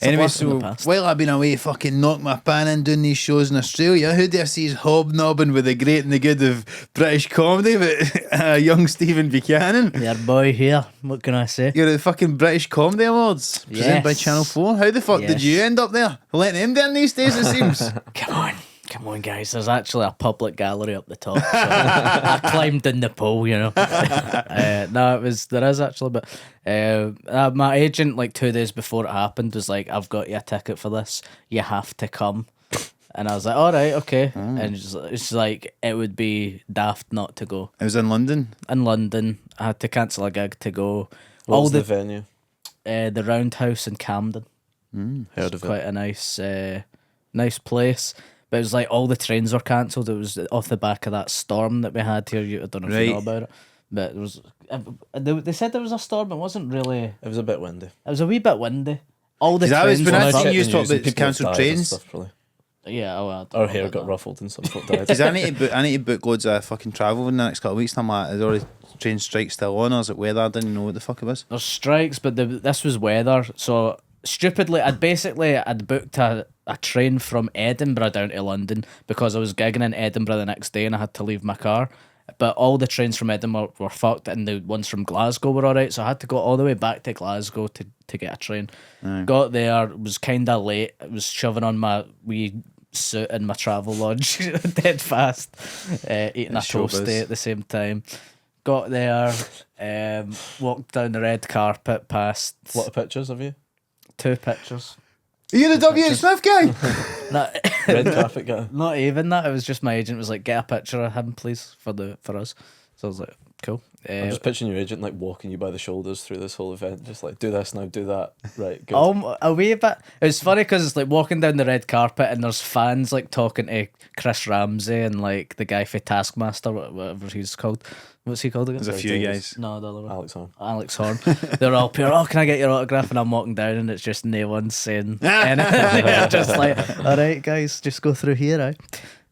Anyway, blast from so the past. while I've been away fucking knock my pan in doing these shows in Australia, who do I see is hobnobbing with the great and the good of British comedy but young Stephen Buchanan? Your boy here. What can I say? You're at the fucking British Comedy Awards presented by Yes. Channel 4. How the fuck did Yes. you end up there? Letting him down these days, it seems. Come on, guys. There's actually a public gallery up the top. So I climbed in the pole, you know. No, there is actually, but my agent, like 2 days before it happened, was like, I've got you a ticket for this. You have to come. And I was like, all right, okay. And it's like, it would be daft not to go. I was in London. In London, I had to cancel a gig to go. What was the venue? The Roundhouse in Camden. Heard of Quite it. a nice place. But it was like all the trains were cancelled. It was off the back of that storm that we had here. I don't know if you know Right. about it, but it was. They said there was a storm. It wasn't really. It was a bit windy. It was a wee bit windy. All the 'Cause I was- trains. when were I I've seen checked you the talk news about and people have cancelled died and trains. stuff, probably. Yeah, well, I don't Our know hair about got that. ruffled and some folk died. Because I need to book loads of fucking travel in the next couple of weeks. I'm like, is already train strike still on, or is it weather? I didn't know what the fuck it was. There's strikes, but this was weather. So stupidly, I'd booked a train from Edinburgh down to London because I was gigging in Edinburgh the next day and I had to leave my car. But all the trains from Edinburgh were fucked and the ones from Glasgow were alright, so I had to go all the way back to Glasgow to get a train. Got there, was kind of late. I was shoving on my wee suit in my travel lodge dead fast, eating a toasty at the same time. Got there, walked down the red carpet past... A lot of pictures of you. 2 pictures. Are you the W.H. Smith guy? Not, Red carpet guy. not even that. It was just my agent was like, get a picture of him, please, for us. So I was like, cool. I'm just picturing your agent like walking you by the shoulders through this whole event, just like do this now, do that. Right, good. A wee bit. It was funny because it's like walking down the red carpet and there's fans like talking to Chris Ramsey and like the guy for Taskmaster, whatever he's called. What's he called again? There's a few guys. No, the other one. Alex Horn. They're all pure, oh, can I get your autograph? And I'm walking down and it's just no one saying anything. They're just like, all right, guys, just go through here.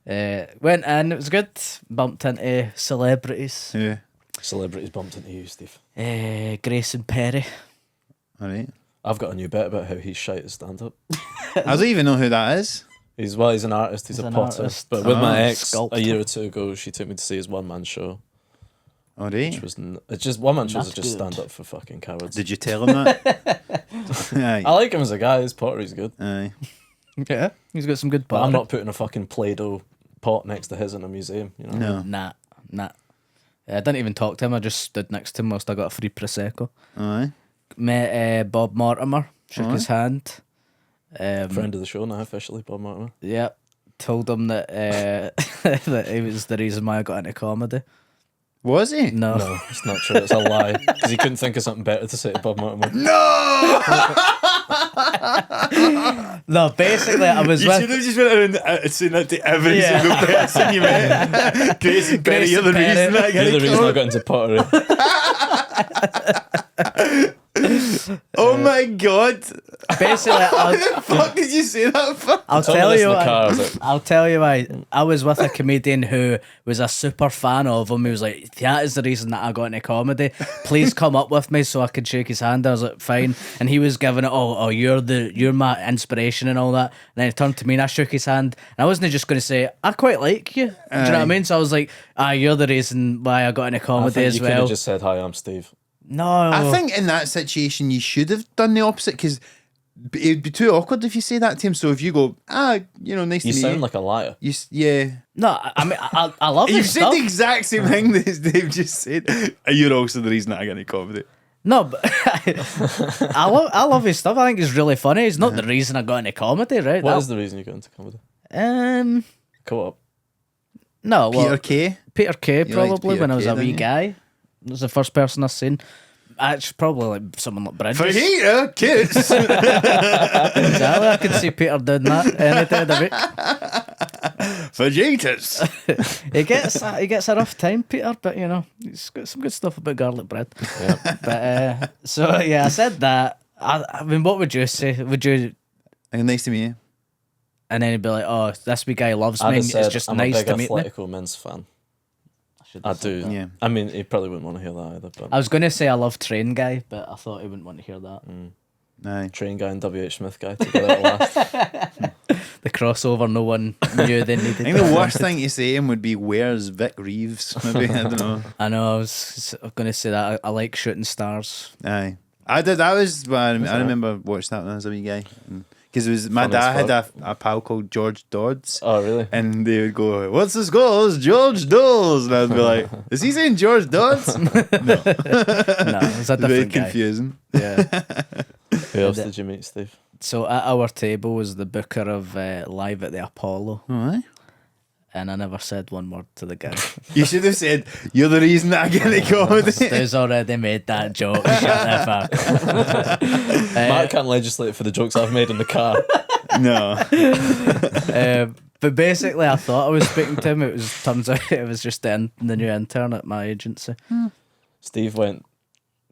Went in, it was good. Bumped into celebrities. Yeah. Celebrities bumped into you, Steve. Grayson Perry. All right. I've got a new bit about how he's shite at stand up. I don't even know who that is. He's an artist, he's a an potter. artist. But with my ex Sculptor. a year or two ago, she took me to see his one-man show. All right. Which was it's just one-man shows That's are just good. stand up for fucking cowards. Did you tell him that? I Aye. like him as a guy, his pottery's good. Aye. Yeah, he's got some good But I'm pottery. not putting a fucking Play-Doh pot next to his in a museum, you know? No. Nah. I didn't even talk to him. I just stood next to him whilst I got a free Prosecco. Aye. Met Bob Mortimer. Shook his hand. Friend of the show now, officially, Bob Mortimer. Yeah. Told him that that he was the reason why I got into comedy. Was he? No. No, it's not true. It's a lie. Because he couldn't think of something better to say to Bob Mortimer. No, basically I was You with... should have just went around saying that to every Yeah. single person you met. Grayson Perry, you're the Grayson reason I You're got the reason I got into pottery. Oh my god. Basically, The fuck did you say that for? I'll Told me tell this you in the why. car, I was like, I'll tell you why. I was with a comedian who was a super fan of him. He was like, that is the reason that I got into comedy. Please come up with me so I could shake his hand. I was like, fine. And he was giving it, oh, you're my inspiration and all that. And then he turned to me and I shook his hand. And I wasn't just going to say, I quite like you. Do you know what I mean? So I was like, you're the reason why I got into I comedy think as you could well. have just said, hi, I'm Steve. No. I think in that situation you should have done the opposite because it'd be too awkward if you say that to him. So if you go, nice You to meet sound you. like a liar. Yeah. No, I mean, I love You've his said stuff. the exact same thing that Dave just said. You're also the reason that I got into comedy. No, but I love his stuff. I think he's really funny. He's not the reason I got into comedy, right? What is the reason you got into comedy? Co-op. No, well, Peter Kay. Peter Kay liked probably Peter when I was Kay, a wee didn't you? guy. It was the first person I seen. Actually, probably like someone like Bridges. Fajita kids. Exactly, I could see Peter doing that any day of the week. Fajitas. He gets a rough time, Peter, but you know he's got some good stuff about garlic bread. Yeah. But so yeah, I said that. I mean, what would you say? Would you? Nice to meet you. And then he'd be like, "Oh, this wee guy loves me. I'd have And said, it's just I'm nice a big to meet me." Athletico Men's fan. should I have said do. that. Yeah. I mean, he probably wouldn't want to hear that either. But I was going to say I love Train Guy, but I thought he wouldn't want to hear that. Aye. Train Guy and W.H. Smith guy together at last. The crossover no one knew they needed. I think the worst thing to say to him would be, "Where's Vic Reeves?" Maybe, I don't know. I know, I was going to say that. I like shooting stars. Aye. I did. I remember watching that when I was a wee guy. Because it was my Fun dad as had a pal called George Dodds. Oh, really? And they would go, "What's the score? It's George Dodds." And I'd be like, "Is he saying George Dodds?" No, it's a Very different guy. confusing. Yeah. Who else did you meet, Steve? So at our table was the booker of Live at the Apollo, Aye. and I never said one word to the guy. You should have said, "You're the reason that I get into comedy." Stu's already made that joke. Shut the fuck up. Mark can't legislate for the jokes I've made in the car. No. But basically, I thought I was speaking to him. Turns out it was just the new intern at my agency. Steve went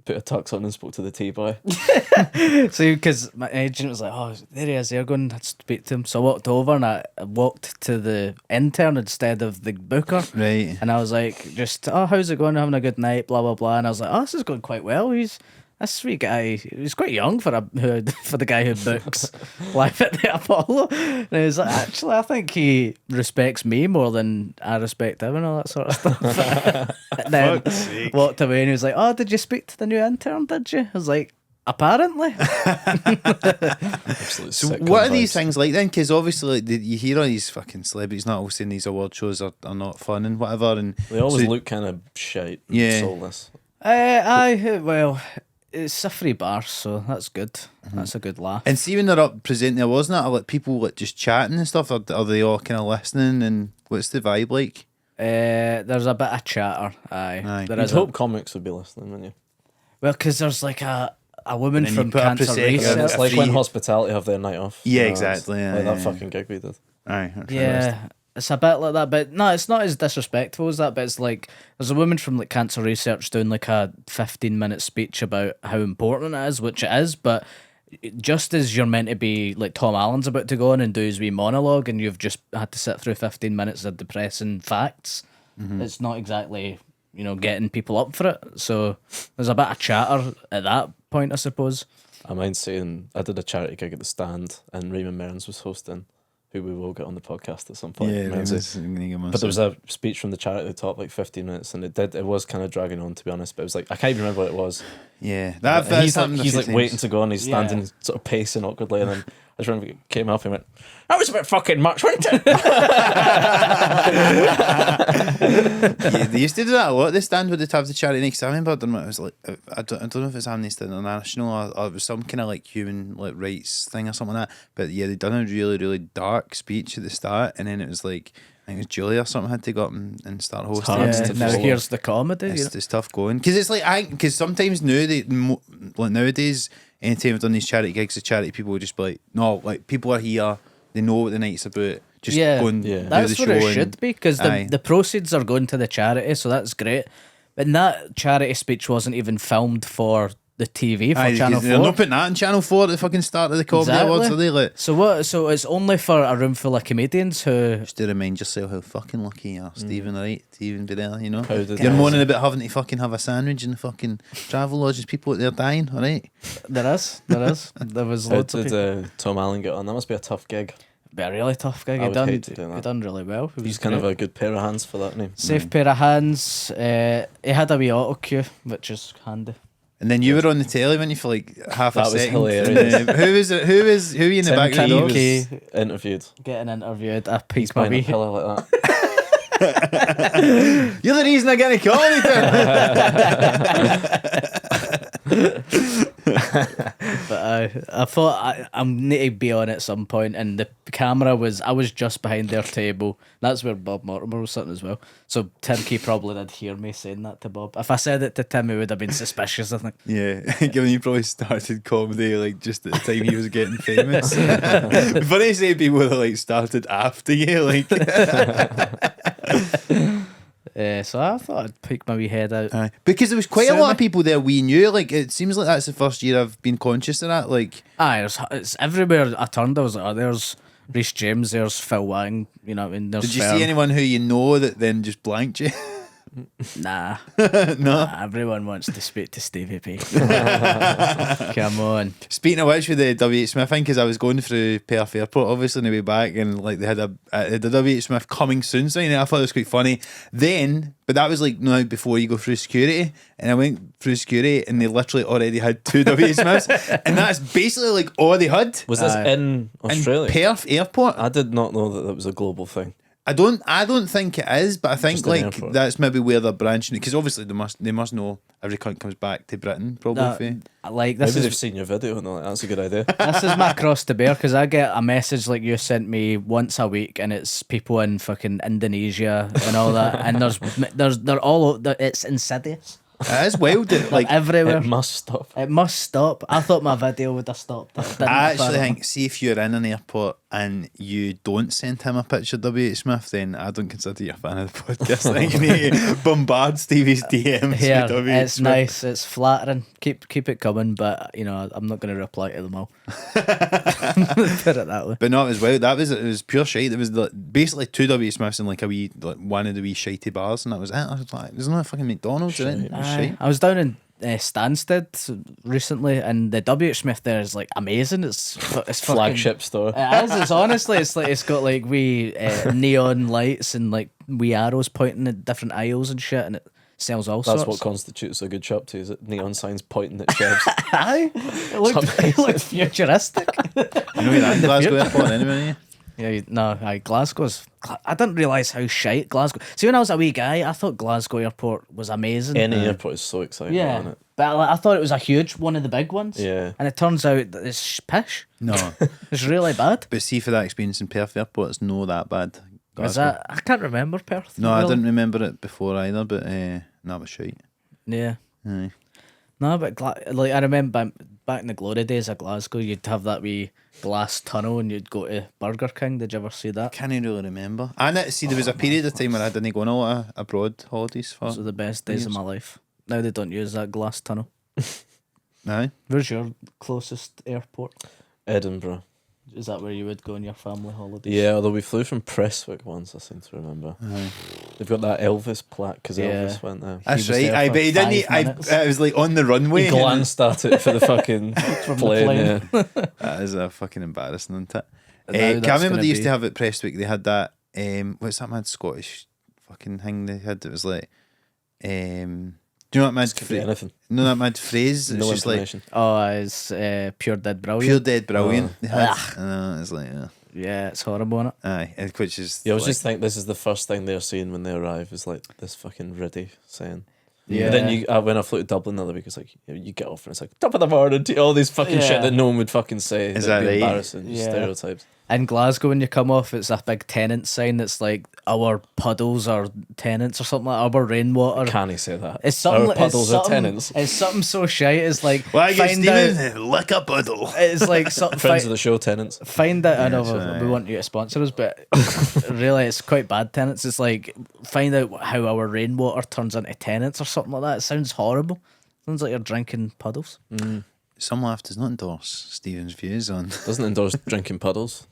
put a tux on and spoke to the tea boy. So, because my agent was like, oh, there he is, they're going to speak to him. So I walked over and I walked to the intern instead of the booker. Right. And I was like, just, oh, how's it going? Having a good night, blah, blah, blah. And I was like, oh, this is going quite well. This sweet guy, he's quite young for the guy who books live at the Apollo. And he was like, actually, I think he respects me more than I respect him and all that sort of stuff. And then walked away and he was like, oh, did you speak to the new intern, did you? I was like, apparently. So what are these things like then? Because obviously like, you hear all these fucking celebrities not all saying these award shows are not fun and whatever, and they always look kind of shite and soulless. Well, it's a free bar, so that's good. That's a good laugh. And see when they're up presenting there, wasn't it like people like just chatting and stuff? Are they all kind of listening? And what's the vibe like? There's a bit of chatter. Aye. You'd hope comics would be listening, wouldn't you? Well, because there's like a woman from put Cancer Research. It's like when hospitality have their night off. Yeah, exactly. Like that fucking gig we did. Aye. Yeah, it's a bit like that, but no, it's not as disrespectful as that. But it's like there's a woman from like Cancer Research doing like a 15-minute speech about how important it is, which it is. But just as you're meant to be, like Tom Allen's about to go on and do his wee monologue, and you've just had to sit through 15 minutes of depressing facts. It's not exactly getting people up for it. So there's a bit of chatter at that point, I suppose. I mind saying I did a charity gig at the Stand, and Raymond Mearns was hosting, who we will get on the podcast at some point. Yeah, but there was a speech from the charity at the top, like 15 minutes, and it was kind of dragging on, to be honest. But it was like I can't even remember what it was. Yeah, he's like waiting to go, and he's standing sort of pacing awkwardly, and then I just remember he came up and went, "That was a bit fucking much, wasn't it?" Yeah, they used to do that a lot. The Stand would have the charity next. I remember, it was like I don't know if it's Amnesty International or it was some kind of like human like rights thing or something like that. But yeah, they'd done a really really dark speech at the start, and then it was like I think it was Julia or something had to go up and start hosting. Now here's the comedy. It's tough going because it's like because sometimes nowadays. Anytime I've done these charity gigs, the charity people would just be like, no, like people are here, they know what the night's about. Just go and do that's the what show it should be because the proceeds are going to the charity, so that's great. But that charity speech wasn't even filmed for the TV for Channel 4. They're not putting that on Channel 4 at the fucking start of the comedy awards, are they? Like, so it's only for a room full of comedians who... Just to remind yourself how fucking lucky you are, Stephen, right? To even be there, You're moaning about having to fucking have a sandwich in the fucking travel lodge. There's people out there dying, alright? There is. There was loads of people. Tom Allen get on? That must be a tough gig. Be a really tough gig. He done really well. He's kind of a good pair of hands for that name. Safe pair of hands. He had a wee auto cue, which is handy. And then you were on the telly, weren't you, for like half a second? That was hilarious. Who were you in the back of the was interviewed. Getting interviewed. I He's peeked my behind a wee... pillar like that. You're the reason I get a call But I thought I need to be on at some point, and the camera I was just behind their table. That's where Bob Mortimer was sitting as well. So Turkey probably did hear me saying that to Bob. If I said it to Tim, he would have been suspicious, I think. Yeah, given you probably started comedy like just at the time he was getting famous. Funny to say people that like started after you, like. So I thought I'd peek my wee head out. Because there was quite a lot of people there we knew. Like it seems like that's the first year I've been conscious of that. Like, it's everywhere I turned. I was like, oh, there's Rhys James, there's Phil Wang. You know, what I mean, there's. Did you see anyone who you know that then just blanked you? Nah. No. Nah, everyone wants to speak to Stevie P. Come on. Speaking of which, with the W.H. Smith thing, because I was going through Perth Airport, obviously, on the way back, and like they had the W.H. Smith coming soon sign, and I thought it was quite funny. Then, but that was like now before you go through security, and I went through security, and they literally already had 2 W.H. Smiths, and that's basically like all they had. Was this in Australia? In Perth Airport. I did not know that was a global thing. I don't think it is, but I think Just like that's maybe where they're branching it, because obviously they must know every cunt comes back to Britain probably. Like this Maybe they've seen your video and that's a good idea. This is my cross to bear, because I get a message like you sent me once a week, and it's people in fucking Indonesia and all that, and they're all it's insidious. It is wild. Like everywhere. It must stop. It must stop. I thought my video would have stopped. I actually think, see if you're in an airport and you don't send him a picture of W.H. Smith, then I don't consider you a fan of the podcast. I think you need to bombard Stevie's DMs Here, with W.H. it's Smith. nice, it's flattering. Keep it coming, but I'm not going to reply to them all. Put it that way. But no, as well, it was pure shite. There was basically 2 W.H. Smiths in like a wee, like one of the wee shitey bars, and that was it. I was like, there's no fucking McDonald's or anything. It was shite. I was down in Stansted recently, and the W.H. Smith there is like amazing. It's Flagship store. It is. It's honestly, it's got like wee neon lights and like wee arrows pointing at different aisles and shit, and it sells all sorts. That's what constitutes a good shop too. Is it neon signs pointing at shelves? Aye, it looked futuristic. You know you're in Glasgow Airport anyway. Yeah, Glasgow's. I didn't realise how shite Glasgow. See, when I was a wee guy, I thought Glasgow Airport was amazing. Any airport is so exciting, isn't it? But I thought it was a huge one of the big ones. Yeah. And it turns out that it's pish. No. It's really bad. But see, for that experience in Perth Airport, it's no that bad. Is that? I can't remember Perth. No, really. I didn't remember it before either, but no, it was shite. Yeah. Aye. No, but like I remember back in the glory days of Glasgow, you'd have that wee glass tunnel and you'd go to Burger King. Did you ever see that? Can't really remember. And see, there was a period of time where I didn't go on a lot of abroad holidays for. Those were the best days of my life. Now they don't use that glass tunnel. Aye. Where's your closest airport? Edinburgh. Is that where you would go on your family holidays? Yeah, although we flew from Prestwick once, I seem to remember. Aye. They've got that Elvis plaque because Yeah. Elvis went there. That's He was right. there I for bet he didn't. 5 minutes. It was like on the runway. He glanced at it for the fucking From the plane. plane. Yeah. That is a fucking embarrassing, isn't it? Now Can that's I remember gonna they used be- to have at Prestwick? They had that. What's that mad Scottish fucking thing they had? It was like. Do you know what mad? Could be anything. No, that mad phrase. It's No just like information. Oh, it's pure dead brilliant. pure dead brilliant. Oh. They had. I know, it's like Yeah, it's horrible, isn't it? aye, which is. Yeah, I was like, just thinking this is the first thing they're seeing when they arrive is like this fucking riddy saying. Yeah. But then when I flew to Dublin the other week, it's like you get off and it's like top of the morning, all these fucking Yeah. shit that no one would fucking say. Is that'd that be right? embarrassing? Yeah. Stereotypes. In Glasgow, when you come off, it's a big tenant sign that's like our puddles are tenants or something like our rainwater. Can he say that? It's something. Our puddles it's are something, tenants. It's something so shite. It's like Why get find out. Steven? Lick a puddle. It's like something. Friends of the show tenants. Find out. I know Yes, we aye. want you to sponsor us, but really, it's quite bad tenants. It's like find out how our rainwater turns into tenants or something like that. It sounds horrible. Sounds like you're drinking puddles. Some laugh does not endorse Stephen's views on. Doesn't endorse drinking puddles.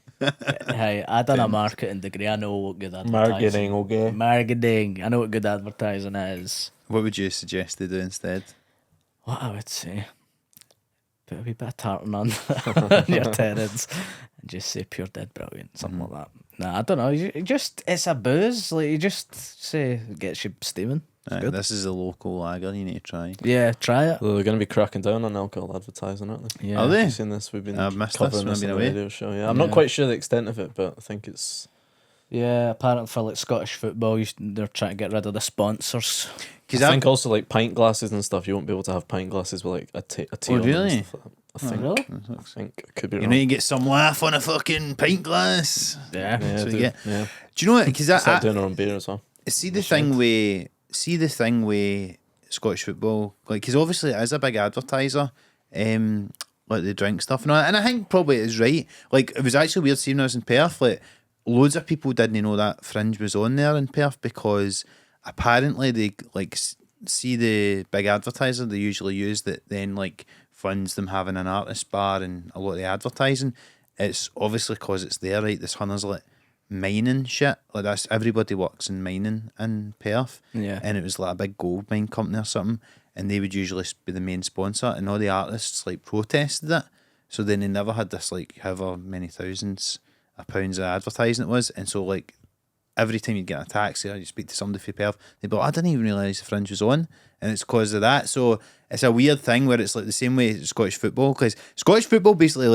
Hey, I done a marketing degree. I know what good advertising. okay. Marketing. I know what good advertising is. What would you suggest they do instead? What I would say, put a wee bit of tartan on your tenants and just say pure dead brilliant, something like that. Nah, I don't know. You just it's a booze. Like you just say gets you steaming. It's Aye, good. this is a local lager you need to try. Yeah, try it. Well, they're going to be cracking down on alcohol advertising, aren't they? Yeah. Are they? Have you seen this? We've been I've missed covering this this when on I've the been away. radio show. Yeah, I'm not Yeah. quite sure the extent of it, but I think it's. Yeah, apparently for like Scottish football, they're trying to get rid of the sponsors. Because I think also like pint glasses and stuff. You won't be able to have pint glasses with like a tea on them and really? stuff like that. I think. Really? I think I could be you wrong. know you get some laugh on a fucking pint glass. Yeah. yeah, so you do, get- yeah. Do you know what? Because I Start doing our own beer as well. see the thing with Scottish football, like because obviously it is a big advertiser, like the drink stuff and I think probably it is right. Like it was actually weird seeing when I was in Perth, like loads of people didn't know that Fringe was on there in Perth because apparently they like see the big advertiser they usually use that then like funds them having an artist bar and a lot of the advertising. It's obviously because it's there, right? This Hunter's like mining shit, like that's everybody works in mining in Perth. Yeah. And it was like a big gold mine company or something, and they would usually be the main sponsor, and all the artists like protested it, so then they never had this like however many thousands of pounds of advertising it was, and so like every time you'd get in a taxi or you speak to somebody from Perth, they'd be like, I didn't even realise the Fringe was on, and it's because of that. So it's a weird thing where it's like the same way as Scottish football, because Scottish football basically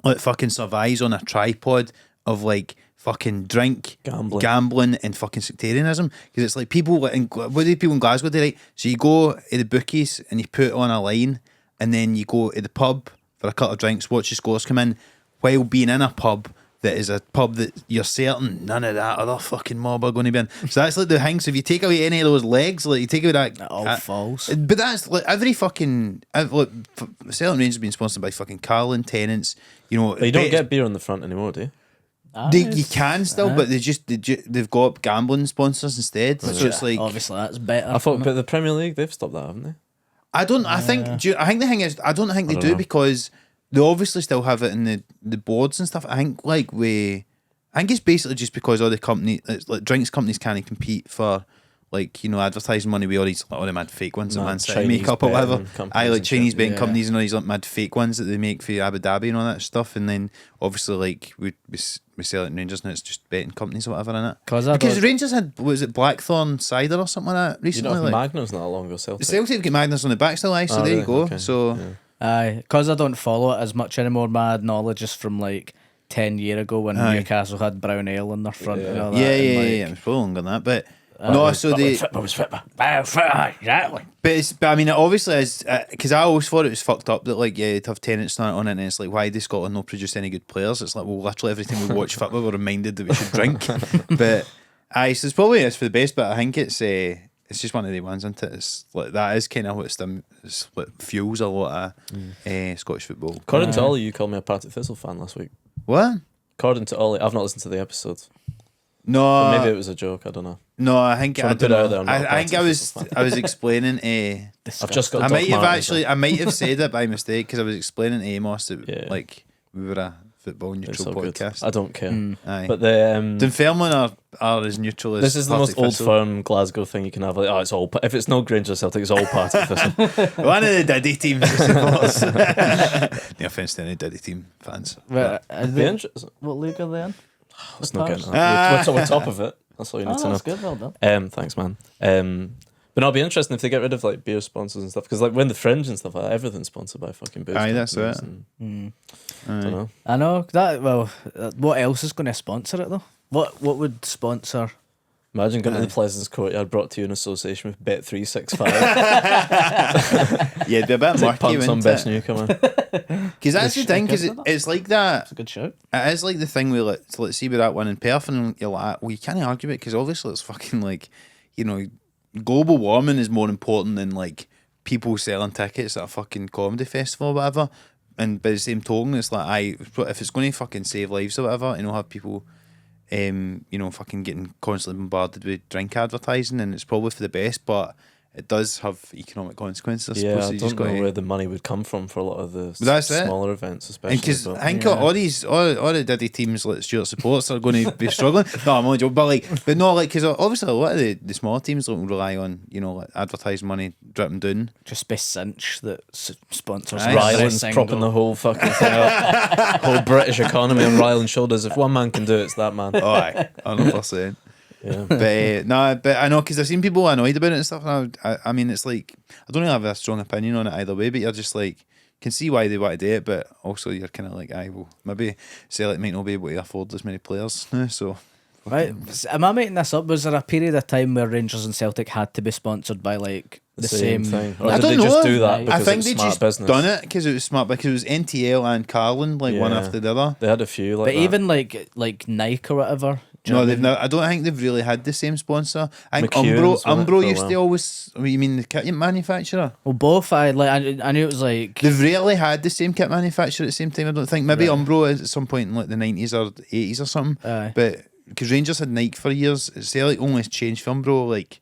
like fucking survives on a tripod of like fucking drink, gambling and fucking sectarianism, because it's like people what do people in Glasgow do, right? So you go to the bookies and you put on a line, and then you go to the pub for a couple of drinks, watch the scores come in while being in a pub that is a pub that you're certain none of that other fucking mob are going to be in. So that's like the thing. So if you take away any of those legs, like you take away that, It all falls. But that's like every fucking look. Celtic Rangers being sponsored by fucking Carlin Tenants. You know, But you don't get beer on the front anymore, do you? you can still, but they've got gambling sponsors instead. So it's like obviously that's better. I thought, but the Premier League, they've stopped that, haven't they? I don't. I think. I think the thing is, I don't think they do because they obviously still have it in the boards and stuff. I think I think it's basically just because all the like drinks companies can't compete for like, you know, advertising money with all these all the mad fake ones that Man City make up or whatever. I like Chinese betting companies and all these like mad fake ones that they make for Abu Dhabi and all that stuff. And then obviously like we sell it in Rangers and it's just betting companies or whatever in it. Because Rangers had, was it Blackthorn cider or something like that recently? You know, like, Magnus not long ago. Celtic get Magnus on the back still, so there you go. Okay. So because I don't follow it as much anymore. My knowledge is from like 10 years ago when Newcastle had brown ale in their front and all that. Yeah. It was probably longer than that, but no. So they exactly. But I mean, it obviously is because I always thought it was fucked up that like you'd have tenants on it, and it's like, why did Scotland not produce any good players? It's like, well, literally every time we watch football, we're reminded that we should drink. But so it's probably for the best. But I think it's just one of the ones, isn't it? It's like that is kind of what fuels a lot of Scottish football. According to Ollie, you called me a Partick Thistle fan last week. What? According to Ollie, I've not listened to the episode. No, But maybe it was a joke. I don't know. No, I think I don't know. I think I was explaining. I've just got. I might have said it by mistake because I was explaining to Amos that like we were a football neutral podcast. Good. I don't care. Aye. But the Dunfermline are as neutral as this is the most Partick old Thistle. firm Glasgow thing you can have. Like, it's all if it's no Rangers Celtic, it's all Partick Thistle. One of the Diddy teams, I suppose. No offense to any Diddy team fans. But Be interesting. what league are they in? Let's not get into that. We're top of it. That's all you need to know. That's good, well done. Thanks, man. But it'll be interesting if they get rid of like beer sponsors and stuff, because like when the Fringe and stuff, like, everything's sponsored by fucking booze. Aye, that's it. I don't know. I know that. Well, what else is going to sponsor it though? What would sponsor? Imagine going to the Pleasance Courtyard, brought to you in association with Bet365. Yeah, it'd be a bit murky, Punts on wouldn't best it? newcomer. Because that's the thing, because it's like that. It's a good shout. It is like the thing with let's see with that one in Perth, and you're like, well, you can't argue it because obviously it's fucking like, you know, global warming is more important than like people selling tickets at a fucking comedy festival or whatever. And by the same token, it's like, if it's going to fucking save lives or whatever, you know, have people, you know, fucking getting constantly bombarded with drink advertising, and it's probably for the best, but it does have economic consequences. Yeah, suppose, I so don't know where the money would come from for a lot of the smaller events, especially. Because I think all the Diddy teams like Stuart supports are going to be struggling. No, I'm only joking, but no, like because obviously a lot of the smaller teams don't rely on, you know, like advertising money dripping down. Just be Cinch that sponsors. Ryland's propping the whole fucking thing up. Whole British economy on Ryland's shoulders. If one man can do it, it's that man. Oh, aye, 100%. Yeah. But I know because I've seen people annoyed about it and stuff. And I mean, it's like I don't really have a strong opinion on it either way. But you're just like, can see why they want to do it, but also you're kind of like, well, maybe Celtic might not be able to afford as many players now. So, right, am I making this up? Was there a period of time where Rangers and Celtic had to be sponsored by like the same thing? Or I did don't they know. just do that because I think it was they smart just business? done it because it was smart, because it was NTL and Carlin, like one after the other. They had a few, like but that. even like Nike or whatever. No, they've not. I don't think they've really had the same sponsor. I think McEwen's won it Umbro for a used to while. always. You mean the kit manufacturer? Well, both. I knew it was like They've rarely had the same kit manufacturer at the same time. I don't think. Maybe Umbro is at some point in like the 90s or 80s or something. Aye. But because Rangers had Nike for years, Celtic only changed for Umbro like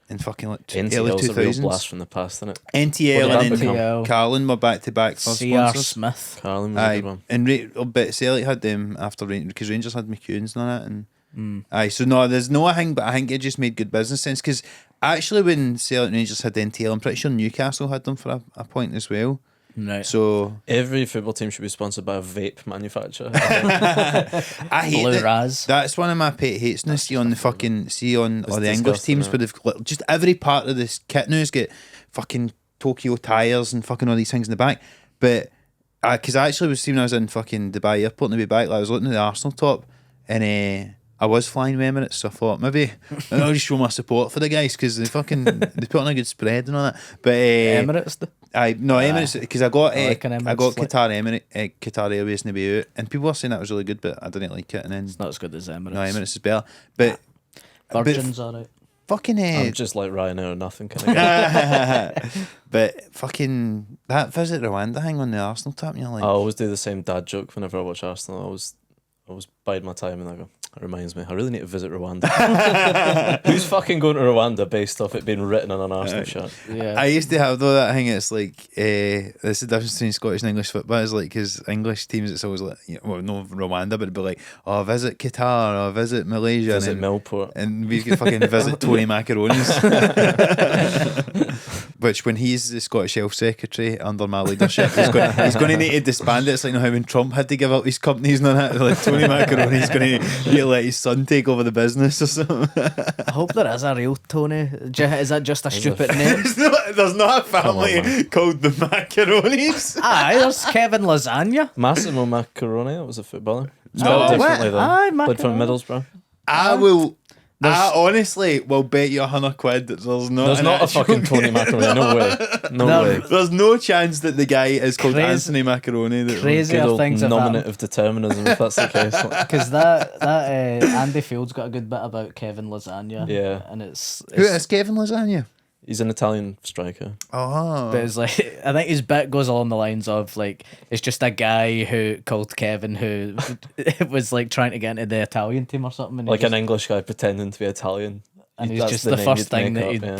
in fucking like early NTL's a real 2000s. blast from the past, isn't it? NTL What did and that then become? Carlin were back to back for CR sponsors. Smith. Carlin was a good one. And but Celtic had them after because Rangers had McEwen's and all that, and aye. So no, there's no thing, but I think it just made good business sense because actually when Celtic and Rangers had NTL, I'm pretty sure Newcastle had them for a point as well. Right. So Every football team should be sponsored by a vape manufacturer. I hate Blue it. Raz. That's one of my pet hates now. See on the fucking all the English disgusting, teams, yeah. where they've just every part of this kit now has got fucking Tokyo tires and fucking all these things in the back. But because I actually was seeing when I was in fucking Dubai airport on the way back, like, I was looking at the Arsenal top, and I was flying with Emirates, so I thought maybe I'll just show my support for the guys because they put on a good spread and all that. But Emirates. Emirates, because I got like an I got Emirates Qatar Airways in the way out, and people were saying that was really good, but I didn't like it. And then It's not as good as Emirates. no, Emirates is better, but Virgin's alright. fucking I'm just like Ryanair or nothing kind of guy. but fucking that Visit Rwanda thing on the Arsenal tap, you're like, I always do the same dad joke whenever I watch Arsenal. I always bide my time and I go, that reminds me, I really need to visit Rwanda. Who's fucking going to Rwanda based off it being written on an Arsenal shirt? Yeah. I used to have though that thing. It's like this is the difference between Scottish and English football. It's like because English teams, it's always like well, no Rwanda, but it'd be like visit Qatar or visit Malaysia, Visit and then, Millport. and we could fucking visit Tony Macaronis. Which when he's the Scottish Health Secretary under my leadership, he's going to need to disband it. It's like how when Trump had to give up his companies and all that. Like Tony Macaroni's going to let his son take over the business or something. I hope there is a real Tony. Is that just a stupid name? There's not a family called the Macaronis. Aye, there's Kevin Lasagna. Massimo Macaroni, that was a footballer. No, Spelled differently what? though. Aye, Played for Macaroni. Middlesbrough. I honestly will bet you £100 that there's not. There's not a actual- fucking Tony Macaroni. No way. No No. way. There's no chance that the guy is called Crazy- Anthony Macaroni. crazy. Good Other old things have happened. nominative determinism, if that's the case. Like, Because that Andy Field's got a good bit about Kevin Lasagna. Yeah. And it's Who is Kevin Lasagna? he's an Italian striker. Oh, but it's like I think his bit goes along the lines of like it's just a guy who called Kevin who was like trying to get into the Italian team or something. And Like he an English guy pretending to be Italian. and he's That's just the the name first you'd thing make that up, he'd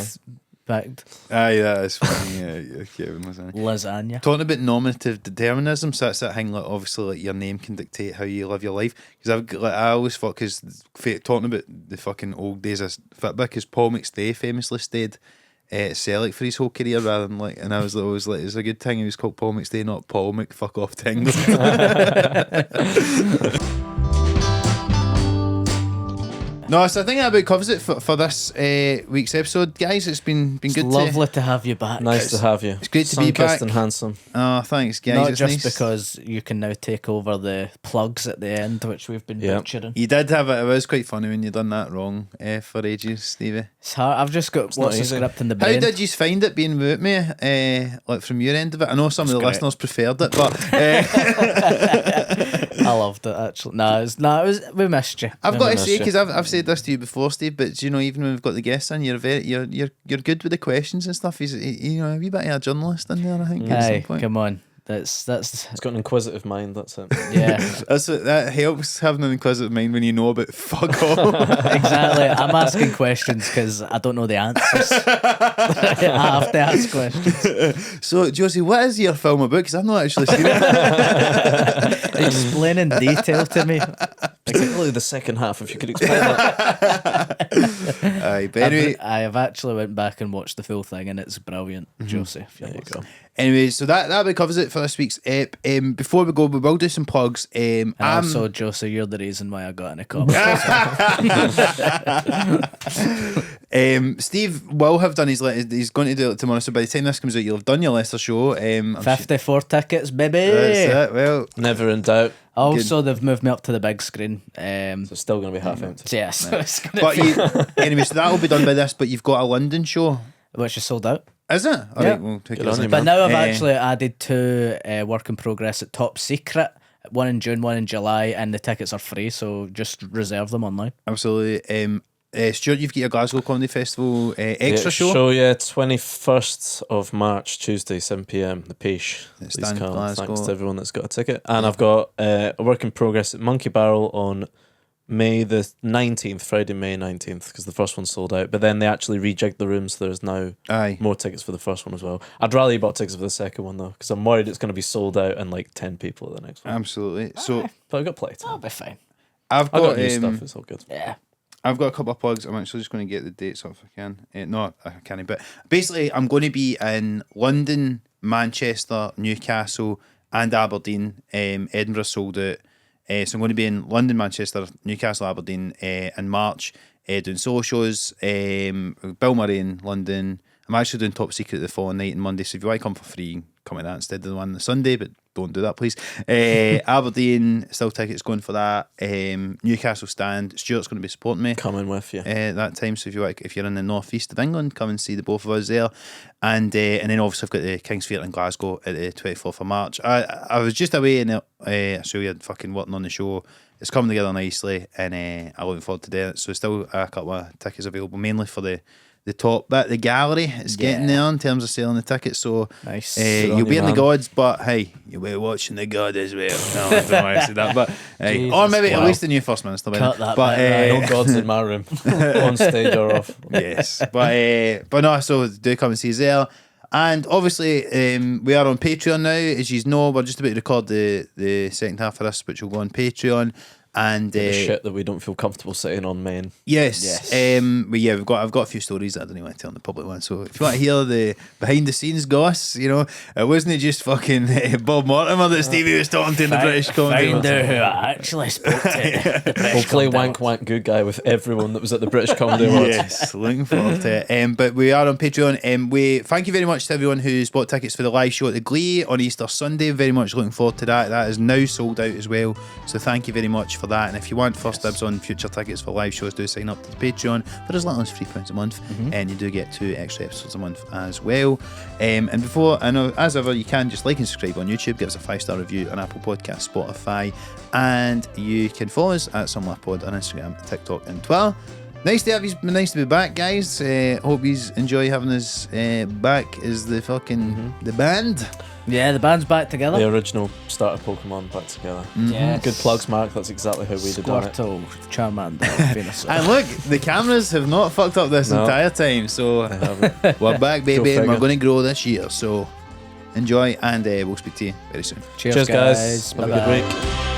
yeah. picked. aye, that is funny. Yeah, Kevin Lasagna. Lasagna. Talking about nominative determinism, so that's that thing. Like obviously, like your name can dictate how you live your life. Because I always thought because talking about the fucking old days of football, because Paul McStay famously stayed at Celtic for his whole career rather than like, and I was always like, it's a good thing he was called Paul McStay, not Paul McFuck off Tingle. No, so I think that about covers it for this week's episode, guys. It's been It's good. lovely to have you back. Nice to have you. It's great to be Sun-kissed back. and handsome. Oh, thanks, guys. Not It's just nice. because you can now take over the plugs at the end, which we've been Yeah. butchering. You did have it. It was quite funny when you done that wrong for ages, Stevie. It's hard. I've just got not what's the easy. script in the How brain. did you find it being with me? Like from your end of it, I know some of the great. listeners preferred it, but I loved it actually. It was we missed you. I've We got to missed say you. because I've said this to you before, Steve. But you know, even when we've got the guests in, you're good with the questions and stuff. He's a wee bit of a journalist in there. I think at some Aye, point. come on. That's He's got an inquisitive mind, that's it. yeah. That helps having an inquisitive mind when you know about fuck all. Exactly. I'm asking questions because I don't know the answers. I have to ask questions. So, Josie, what is your film about? Because I've not actually seen it. Explain in detail to me. Particularly the second half, if you could explain that. Aye, but anyway, I have actually went back and watched the full thing and it's brilliant, Josie. If There you go. anyway, so that about covers it for this week's ep. Before we go, we will do some plugs. And also, Josie, you're the reason why I got in a cop. Steve will have done he's going to do it tomorrow, so by the time this comes out you'll have done your Leicester show. I'm sure- 54 tickets, baby. That's it. Well, Never in doubt. Also, they've moved me up to the big screen. So it's still going to be half empty. So yeah, so it's gonna but be, anyway, so that will be done by this. But you've got a London show, which is sold out. is it? All Yeah. right, we'll take Good it as on a- you, But man. now I've actually added two work in progress at Top Secret. One in June, one in July, and the tickets are free, so just reserve them online. Absolutely. Stuart, you've got your Glasgow Comedy Festival extra show. Yeah, 21st of March, Tuesday, 7 p.m. The Peach. It's Please down in come. Glasgow. Thanks to everyone that's got a ticket. And I've got a work in progress at Monkey Barrel on May the 19th, Friday, May 19th, because the first one sold out. But then they actually rejigged the rooms, so there's now Aye. more tickets for the first one as well. I'd rather you bought tickets for the second one, though, because I'm worried it's going to be sold out and like 10 people at the next one. Absolutely. So But I've got plenty of That'll time. be fine. I've I've got, got new stuff, it's all good. Yeah. I've got a couple of plugs. I'm actually just going to get the dates off if I can. No, I can't. But basically, I'm going to be in London, Manchester, Newcastle, and Aberdeen. Edinburgh sold out. So I'm going to be in London, Manchester, Newcastle, Aberdeen in March, doing solo shows. Bill Murray in London, I'm actually doing Top Secret the following night on Monday, so if you want to come for free, come to that instead of the one on the Sunday, but don't do that, please. Aberdeen, still tickets going for that. Newcastle stand. Stuart's going to be supporting me. Coming with you. That time, so if you're in the northeast of England, come and see the both of us there. And then obviously I've got the King's Theatre in Glasgow at the 24th of March. I was just away in Australia fucking working on the show. It's coming together nicely, and I'm looking forward to doing it. So still a couple of tickets available, mainly for the top bit, the gallery. It's getting there in terms of selling the tickets. So Nice. you'll be in the gods, but hey, you'll be watching the god as well. No, I don't want to say that, but hey, or maybe at least the new First Minister. Cut that but bit, No gods in my room, on stage or off. yes, but no. So do come and see us there. And obviously, we are on Patreon now. As you know, we're just about to record the second half of this, which will go on Patreon. And The shit that we don't feel comfortable saying on men. yes. But yeah, I've got a few stories that I don't want to tell in the public one. So if you want to hear the behind the scenes goss, you know, it wasn't just fucking Bob Mortimer that Stevie was talking to in the British comedy. Find out who I actually spoke to. We'll play wank wank good guy with everyone that was at the British Comedy Awards. Yes, looking forward to it. But we are on Patreon. We thank you very much to everyone who's bought tickets for the live show at the Glee on Easter Sunday. Very much looking forward to that. That is now sold out as well. So thank you very much for that. And if you want first dibs on future tickets for live shows, do sign up to the Patreon for as little as £3 a month, and you do get 2 extra episodes a month as well. And before, I know, as ever, you can just like and subscribe on YouTube, give us a 5-star review on Apple Podcasts, Spotify, and you can follow us at SomeLaughPod on Instagram, TikTok, and Twitter. Nice to be back, guys. Hope you enjoy having us back as the fucking the band. Yeah, the band's back together. The original starter Pokemon back together. Yes. Good plugs, Mark. That's exactly how we'd have done it. Squirtle, Charmander, Venusaur. And look, the cameras have not fucked up this entire time, so They haven't. we're back, baby, and we're figure. going to grow this year. So enjoy, and we'll speak to you very soon. Cheers, Cheers, guys. Have a good Bye-bye. week.